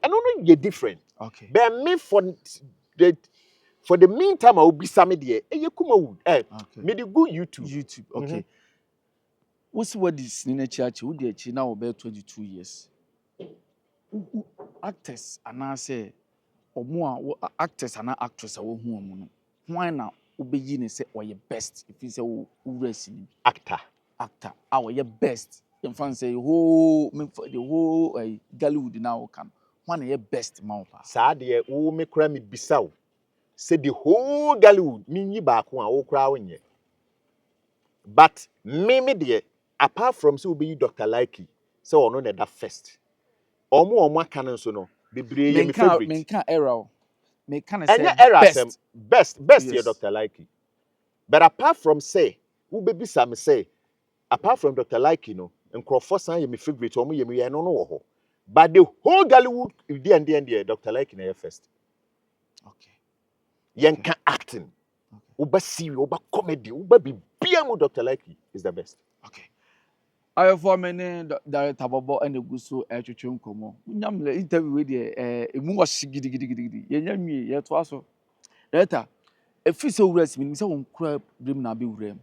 no ye different okay but me for the meantime I will be some there ye Kumawood me dey go YouTube okay what's what this ni na chiachi wo de chi na wo be 22 years actors and I say omo actors and actress wo hu omo no why na obeyi ne say oye best if you say wo wrestling actor oye best in fact say the whole Gollywood now can one ye best man pa saa de wo me kura me bisaw say the whole Gollywood minyi ba ko a wo kura wonye but me de apart from say obeyi Dr. Likey say ono na da first omo aka nso no bebre ye me favorite me can era me can say best yes. Ye Dr. Likey but apart from say wo bebisa me say apart from Dr. Likey no nkrofo san ye me favorite omo ye me ye no wo ho but the whole Gollywood the Dr. Likey na first okay yen can acting uba serious uba comedy uba bibia mu Dr. Likey is the best okay I for many director Bobo and Guso etwetwe nkomo nyamle interview we de emu wo shigidi yenya nwie ye to aso director efi se wura mi se won kura brim na be wura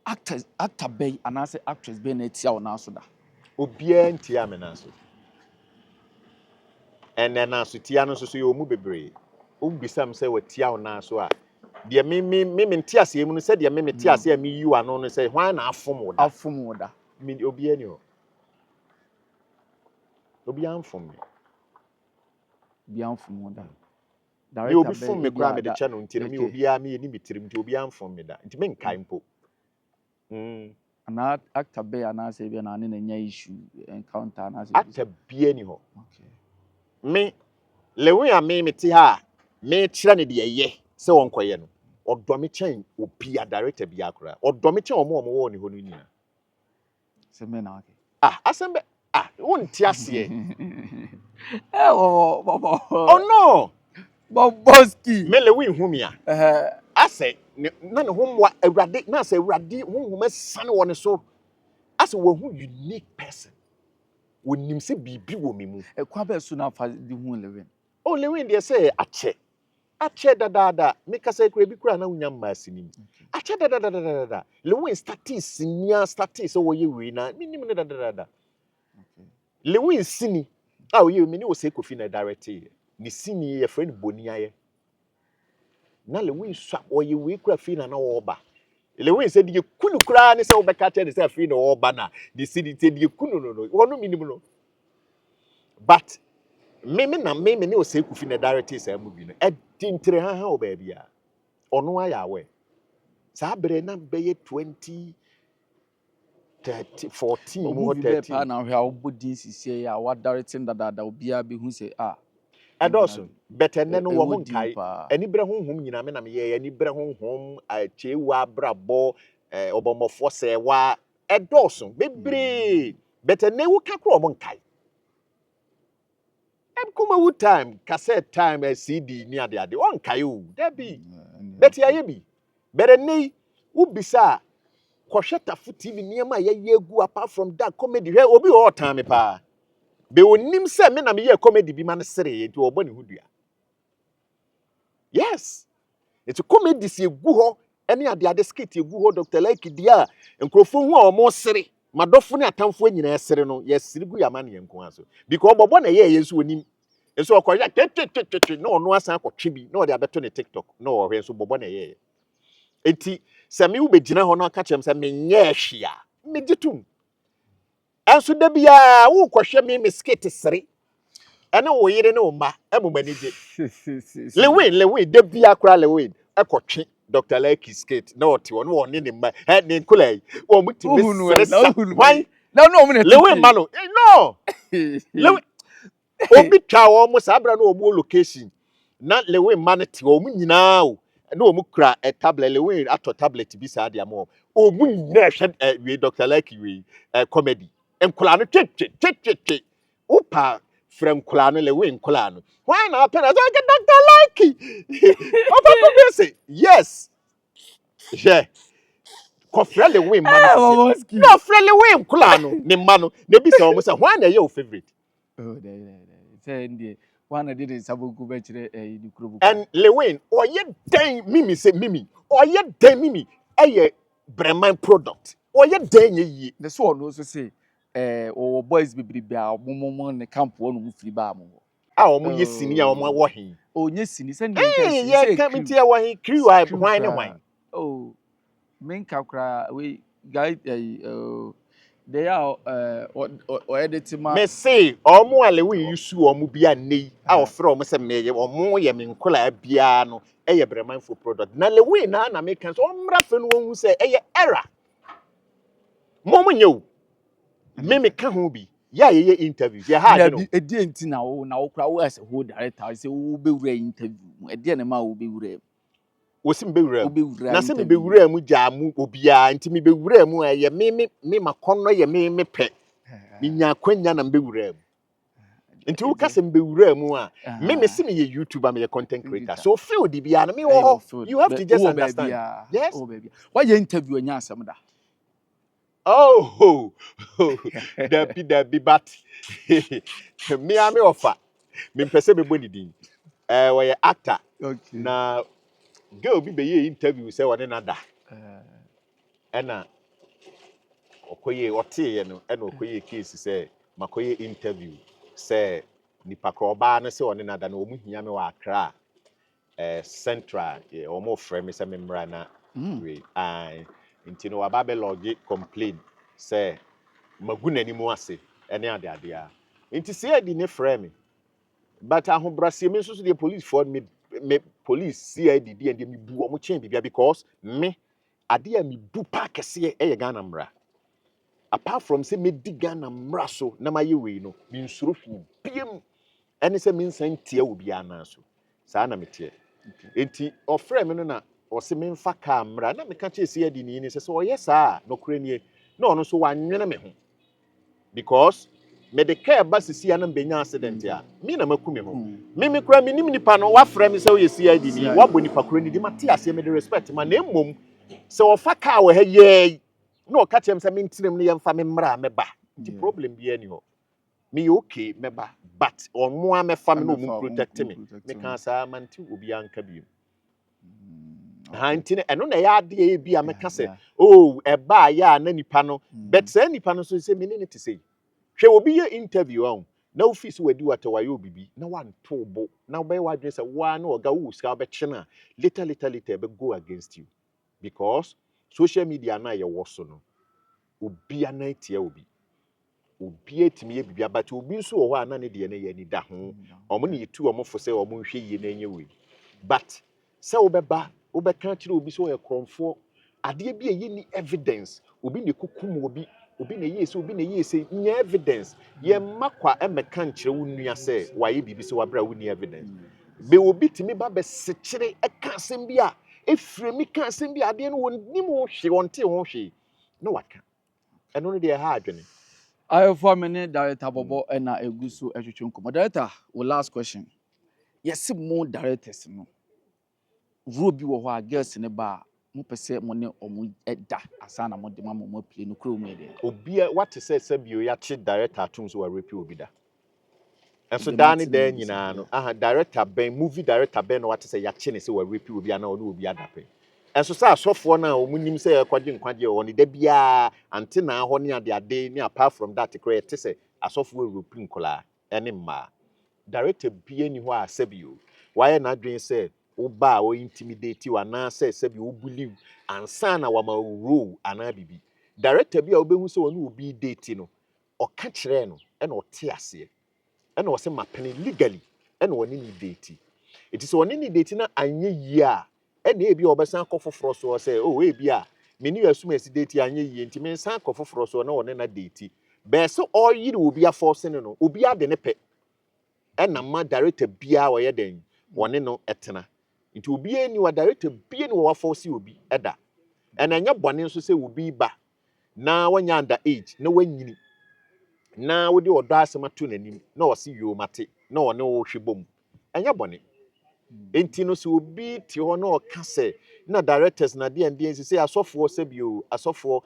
actor bay and I say actress bay na tia wona so da obia ntia me na so ene na so tia no so yo mu bebre o bisam se watia wona so a de me ntia ase mu no se de me ntia ase a me yiwa no no se hwan na afom da me obia ni ho obia amfom me bia amfom da director obi fom me kura me de che no ntire me obia me ni mitirim nti obia amfom me da nti me nkai mpo ana actor bay ana say be na ne nya issue encounter ana say actor bia ni ho okay me Lilwin a me ti ha me kire ne de ye se won koye no odo me chen obia director bia kura odo me chen omo wo ni ho no nyina se me na asembe won ti ase Bobo oh no Boboski me Lilwin hu me a ase na ne ho mwa awrade na ase awrade honhom sane wo ne so ase wo hu unique person wonim se bibi wo me mu kwa be so na fa di hu Lilwin oh Lilwin de say ache dada me kasa kura bi kura na unya masinim ache dada Lilwin starting so wo ye wi na minim ne dada okay Lilwin sini wo ye me ni wo say Kofi na director ni sini ye friend boni aye na Lilwin swa wo ye wi kura fi na wo ba Lilwin say die kunu kura ni say wo be ka tell say fi na wo ba na di sini say die kunu no wono minim no but me ni wo say Kofi na director say movie no tintre ha o ba bia ono aya we sa bere na be 20 30 14 mo 13 na hwa obodin sisi ya wa directing dada obia be hu say adoso better ne no wo ho nkai ani bre honhom nyina me na me ye ani bre honhom chewa brabo obomofo se wa edoso bebre better ne wo ka kro mo nkai Kumawood time cassette time CD ni ade on nkai o da bi bet ya ye bi better ne wo bisa Kosheta fu TV niema ye gu apart from that comedy he obi all time pa be onim se me na me ye comedy bi man sere enti obo ne hudua yes it's a comedy se gu ho ene ade skit egu ho Dr. Likey dia enkrofo hu a omo sere madofo ne atamfo nyina sere no ye sere gu ya man ye nko aso because obobo na ye yesu onim enso okoya tetete no ono asan akotwe bi no de abeto ne TikTok no ohwe enso bobo na ye enti se me ubegina ho no aka chem se me nye hwea me gitum enso da bia wo kohwe me skit sere ene wo yire ne wo ma emumanije Lilwin da bia kra Lilwin ekotwe Dr. Likey skit na oti won wo ne ma ne nkulai wo mutimi sere sa why no me Lilwin malo no Lilwin obi twa wo mo sabra na omo location na Lilwin man ti wo mu nyina o na omu kra tablet Lilwin ato tablet bi sa dia mo omu nyina hwe we Dr. Likey we comedy enkula no twetwe upa from Kulano Lilwin Kulano why na apena so get Dr. Likey Opoku Bilson yes yeah Kofre Lilwin man no Kofre Lilwin Kulano ne mano na bi sa omo say why na your favorite oh say ndie one did saboku be kire di krobu and Lilwin oye den mimi say mimi oye den mimi eye breman product oye den ye the so no so say boys bibiri bia momo ne camp wonu mu firi ba mo a omo ye sini a omo wo hen o nye sini se ne nka sini ye se ka mi tie wo hen kriw a hwan ne hwan oh menka kra we guy they are or edit ma me say omo ale we yusu omo bia nei a ofre omo se me ye omo ye me nkola bia no eye bremanfo product na le we na me kan so omra fe no won se eye error momo nyew me ka ho bi ya ye interviews ya ha no edi enti na wo kra wo as whole director say wo be wura interview edi na ma wo be wura wosim be wura na se me be wura mu ja mu obia nti me be wura mu eye me makono ye me pe me nya kwanya na be wura mu nti wo kase me be wura mu a me se me ye YouTuber me ye content creator so feel di bia na me wo you have to just understand yes oh baby why you interview anya asem da oh that be but me am offer me pese me boni din we actor okay na girl bi be ye interview say one nada na okoye otie no na okoye case say makoye interview say nipa kroba na say one nada na omu hia me wa akra central omo frɛ me say me mra na we nti no waba be lodge complain say maguna ni mu ase ene ade ade a nti say adi ne frɛ me but ahobrase me so the police for me police CID and me bu omo chen bibia because me ade a me bu pa kese e Ghana mra apart from say me di Ghana mra so na maye we no me nsuro hu biem ene say me nsan tie obi ana so saa na me tie enti ofrɛ me no na o se me mfa ka mra na me ka che CID ni se so oyɛ saa no kure nie na ono so wanwene me ho because me de care basisi ya na mbenya accident ya me na makumi ho me kura me nim nipa no wa frɛ me sɛ we CID ni wa bɔ nipa kura ni di mate ase me de respect ma na mmom sɛ ofa ka wo ha ye na o ka kyem sɛ me ntirem ne yɛmfa me mmra me ba the problem bi ani ho me okay me ba but ɔmo a me fa me no mu protect me me kan sa manti obi anka bi hantine eno na ya ade e bi a me ka sɛ oh eba ya na nipa no but sɛ nipa no so sɛ me ne te sɛ hwe obi ye interview on na office wadi wata waye obibi na wan tobo na obey wadwe say wa na oga wo ska be chena later be go against you because social media na ye woso no obi anatia obi etimi ye bibia but obi nso wo ho na ne de na ye ni da ho omo ne yitu omo fo say omo hwe yie na enye we but say obeba obeka kire obi so ye kromfo ade bi ye ni evidence obi ne kukum obi na yesi obi na yesi nya evidence ye makwa emeka nkire wo nua se waye bibi se wabra wo ni evidence be obi timi ba be sekire eka asem bi a efremi ka asem bi ade no woni mo hwe wonte ho hwe no waka eno no de ha adwene I for me director Bobo na egusu etwetwe nkomo director we last question yes mo directors no rule bi wo ho a girls ne ba mo pese mo ne omo eda asa na mo de mo play no kro mu ede obi what say bio ya che director atum so wa repeat obi da enso da ne da nyina no director ben movie director ben no what say ya che ne say wa repeat obi ana no obi adape enso sa asofo na omunim say ekwaje nkwaje o ne da bia ante na ho ne ade ne apart from that credit te say asofo we repeat nkola ene ma director bia ni ho a sabio why na adwen say oba o intimidate wa na say sabio o believe ansa na wa ma rule ana bibi director bia obehu say onu obi date no o ka kire no e na o te ase e na o say mapene legally e na oni ni date it is oni ni date na anye yi a e na e bia obesan kofoforo so say oh e bia me ni asuma esi date anye yi enti me san kofoforo so na one na date be so o yiri obi aforce no obi ade ne pe na ma director bia wo ye den wone no etena nti obi ani wa director bia ni wo force obi eda na nya bone nso se obi ba na wanya under age na wanyini na wodi odo asema to nanim na wo se yo mate na wone wo hwebom enya bone enti no se obi ti ho na o ka se na directors na de ndie se asofo se bio asofo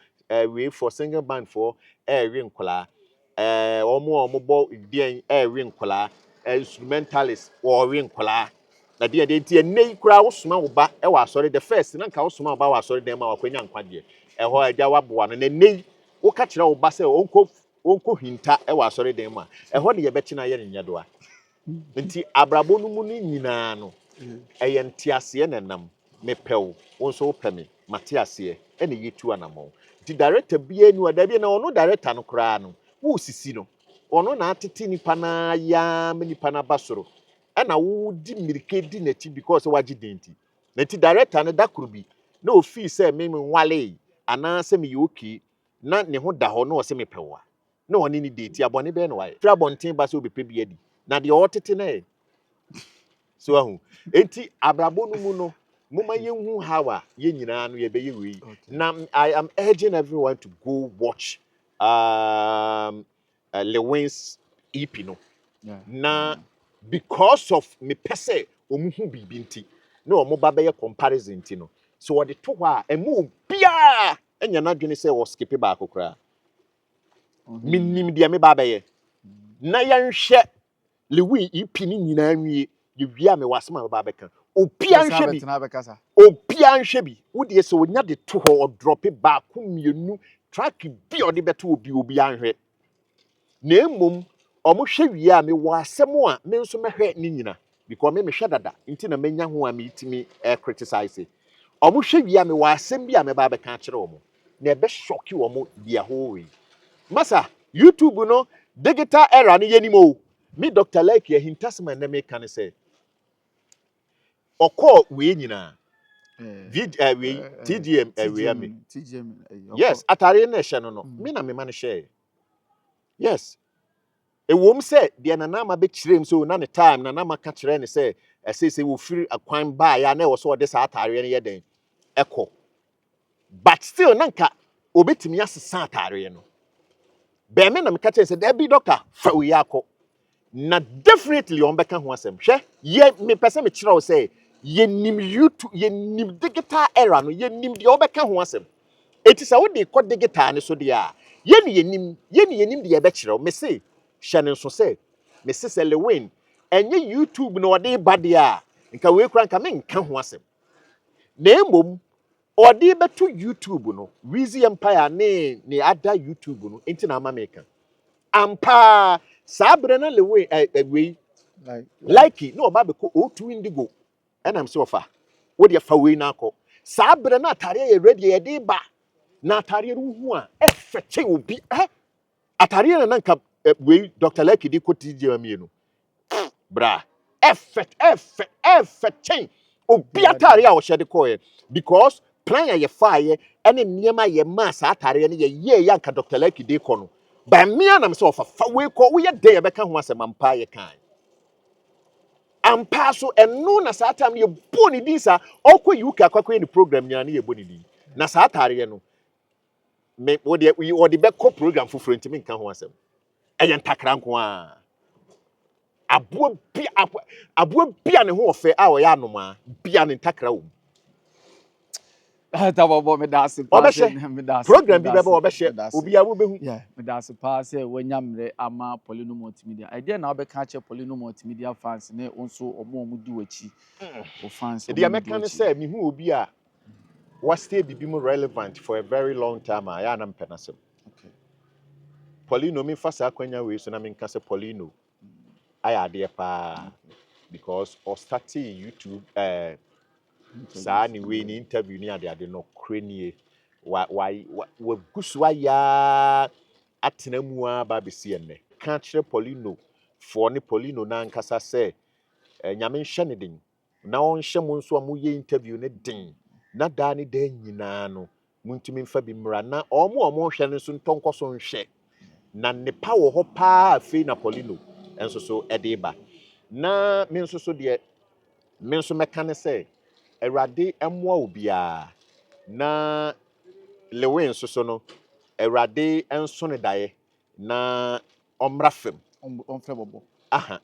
we for single band for we nkola omo bo dien we nkola instrumentalist or we nkola na de enti enei kura wo soma wo ba e wa asore the first na nka wo soma wo ba wa asore dem ma wakwanya nkwade ho agya waboa no na enei wo ka kira wo ba se onko hinta e wa asore dem ma ho de ye be kina ye ne nyedoa nti abrabo no mu ni nyina no ɛyɛ ntiaseɛ na nam mepɛw wonso wopɛ me matiaseɛ ɛna yɛtu anamɔ nti director bia ni wada bia na ɔno director no koraa no wo sisi no ɔno na atete nipa na ya me nipa na basoro ɛna wo di mirike di nati because wagye denti nti director no dakoro bi na ofi sɛ me nwale ana sɛ me yoki na ne ho da hɔ na ɔsɛ mepɛwa na ɔne ni date abɔne bɛ no wae fra bɔnten ba sɛ obɛpɛ bi adi na deɛ ɔtete na ɛ so ahu enti abrabo no mu no moma yenhu hawa ye nyina no ye beye we na I am urging everyone to go watch Lilwin's EP no na because of me pese omuhu bibinti na omo ba beye comparison ti no so what the to a emu bia enya na dwene se wo skip ba akokra minnim dia me ba beye na yanhwe Lilwin EP ni nyina nwie ye wia me wasema ba beka opia nhwe bi opia nhwe bi wode se onya de to ho drop ba ko mienu track bi ode beto obi anhwe na emom omo hwe wie a me wasem a me nso mehwe ni nyina because me hwe dada nti na menya ho a me itimi criticize omo hwe wie a me wasem bi a me ba beka kire omo na ebe shock omo dia ho we masa YouTube no digital era ni yenimo me Dr. Like ye hintasman na me kan say okọ we nyina we TGM we am yes atare na hye no me na me ma no share yes ewom se de na na ma be kirem so na ne time na ma ka kire ne se se wo firi akwan ba ya na e wo so de sa atare ne ye den ekọ but still nanka obetimi asesa atare no be me na me ka kire se da bi doctor fa we akọ na definitely on beka ho asem hwe ye me pese me kire wo se ye nim YouTube ye nim digital era no ye nim de obeka ho asem eti sa wo de ko digital ne so de a ye ne ye nim de ye be kire me se hye ne so se me se Lilwin enye YouTube no ode ba de a nka we kura nka me nka ho asem na emom ode beto YouTube no Wizi Empire ne ada YouTube no enti na ama meka ampa sabre na Lilwin we like no ba be ko O2 Indigo and I'm so far. What you for we na ko? Sabre na atare ye ready ye de ba. Na atare ru hu a efeche obi atare na nka we Dr. Lucky di ko tije amienu. Bra. Efeche obi atare a wo hye de ko ye because plan ye fire ene niema ye ma sa atare ne ye ya nka Dr. Lucky di ko no. Ba me anam so fa we ko we ye de ye beka ho asem ampa ye kan. Ampaso enu na saa time ye boni din sa okwa UK akwakwa ni program nya na ye boni din na saa tare no me wo de be ko program fufuro ntimi nka ho asem eye ntakra nko a abo bia ne ho ofe a wo ya anoma bia ne ntakra wo ta bobo me da se pa me da program bi bebe obehye obi a wo behu yeah me da se pa se wanyamre ama Poleeno Multimedia idea na obeka che Poleeno Multimedia fans ne onso omo di wachi o fans e dia meka ne say me hu obi a was stay bibi relevant for a very long time I am penasem okay Poleeno me fa sa kwanya we so na me nka se Poleeno aya de pa because or starting YouTube saa ni we ni interview ni ade no krenie wa gusua ya atena mu a ba besi enne ka kire Poleeno for ne Poleeno na nkasa se nyame nhye ne den na on hye mu nso amuye interview ne den na da ne da nyina no muntumi mfa bi mra na omo hwe ne nso ntonkoso nhye na ne pa wo ho pa afi na Poleeno enso so edeba na me nso so de me nso meka ne se Erade emwa obia na Lilwin so no Erade enso ne dae na omrafem omfre bobo aha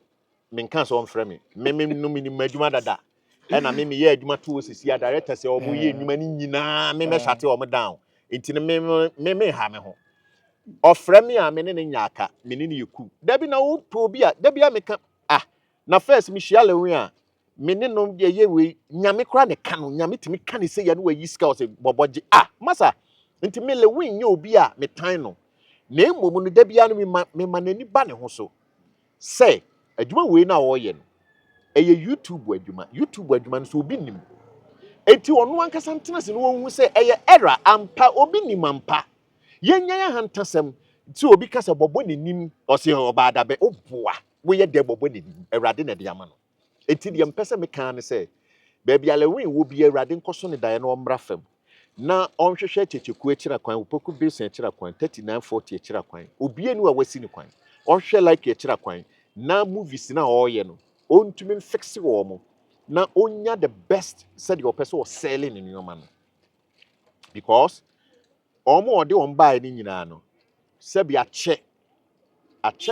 menka so omfre me no minimum adwuma dada e na me ye adwuma to osisi a director se omo ye adwuma ni nyina me shate omo down enti ne me ha me ho ofre me a me ne nyaaka me ne yeku dabi na wo to obi a dabi a meka na first me hia Lilwin a mene no ye we nyame kra ne ka no nyame timi ka ne se ya no wa yiska o se boboje masa nti me Lilwin nye obi a me tan no na emom no da bia no me ma nani ba ne ho so se adwuma we na wo ye no eye YouTube adwuma no so obi nim enti ono ankasa ntena se no won se eye era ampa obi nim ampa yenya ya hantasem ti obi kasa bobo nenim o se obaada be oboa we ye de bobo nenim erade na de ama no enti de mpese me kan ne se baabi Lilwin wo bi erade nkoso ne dae na omra fam na onhwehwe Kyekyeku akira kwan Opoku Bilson akira kwan 3940 akira kwan obi enu a wasi ni kwan onhwehwe like akira kwan na movies na oye no ontumi fix wo mo na onya the best said your person was selling in your man because omo ode on buy ni nyina no sebi ache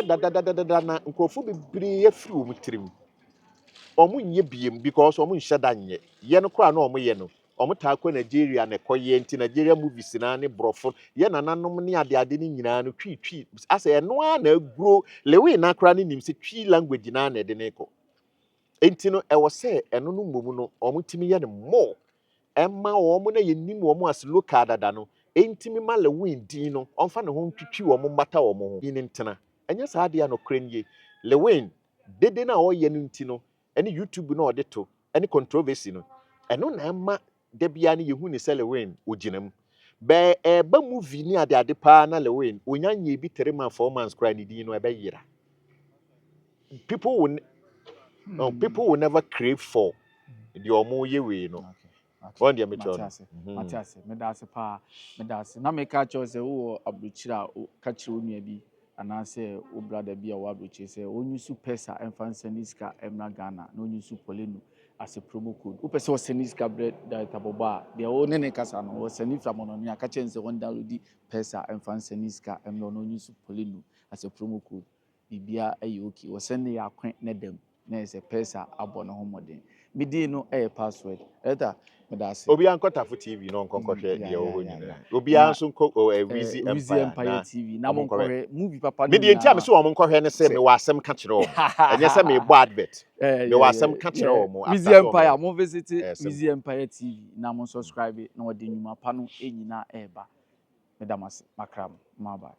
da na nkrofo bibiri afiri wo mutirim omo nye biem because omo nhye da nye ye no kra na omo ye no omo ta akọ Nigeria na ekoye nti Nigeria movies na ne brofo ye nananom ne ade ni nyina no twi asa ye no na agro Lilwin na kra ne nim se twi language na na de ne ko enti no e wo se eno no mbomu no omo timi ye ne more emma omo na ye nim omo as local dada no enti mi ma Lilwin din no onfa ne ho twitwi omo mbata omo ho ni ntena enya sa ade ya no kra nie Lilwin dede na o ye no nti no ene YouTube na ode to ene controversy no eno na emma de bia ne yehu ne se Lilwin oginam be ba movie ni ade pa na Lilwin onyanye bi 3 months 4 months kra ni din no e be yira people will never crave for the omo ye we no one dia mecho Matiase medase pa medase na me ka cho se wo abruchira ka chiro nua bi anase wo brother bi a wo abruchi se onyusu pesa emfansaniska emna Ghana na onyusu Poleeno as a promo code wo pese wo saniska bread data boba de wo ne kasa no wo sanifra mono ne aka chense won download pesa emfansaniska emna no onyusu Poleeno as a promo code bibia ayi okay wo send ya kwen ne dem na ese pesa abo no homoden midi no password eta medase obi ankota for TV no nkonkohwe de wo nyina obi anso nko Wizi Empire TV na monkohwe movie papa ni medi enti am se wo monkohwe ne se me wasem ka kire wo enye se me bo advert me wasem ka kire wo Wizi Empire mo visit Wizi Empire TV na mo subscribe na odi nyuma pa no enyina eba medamase makram maba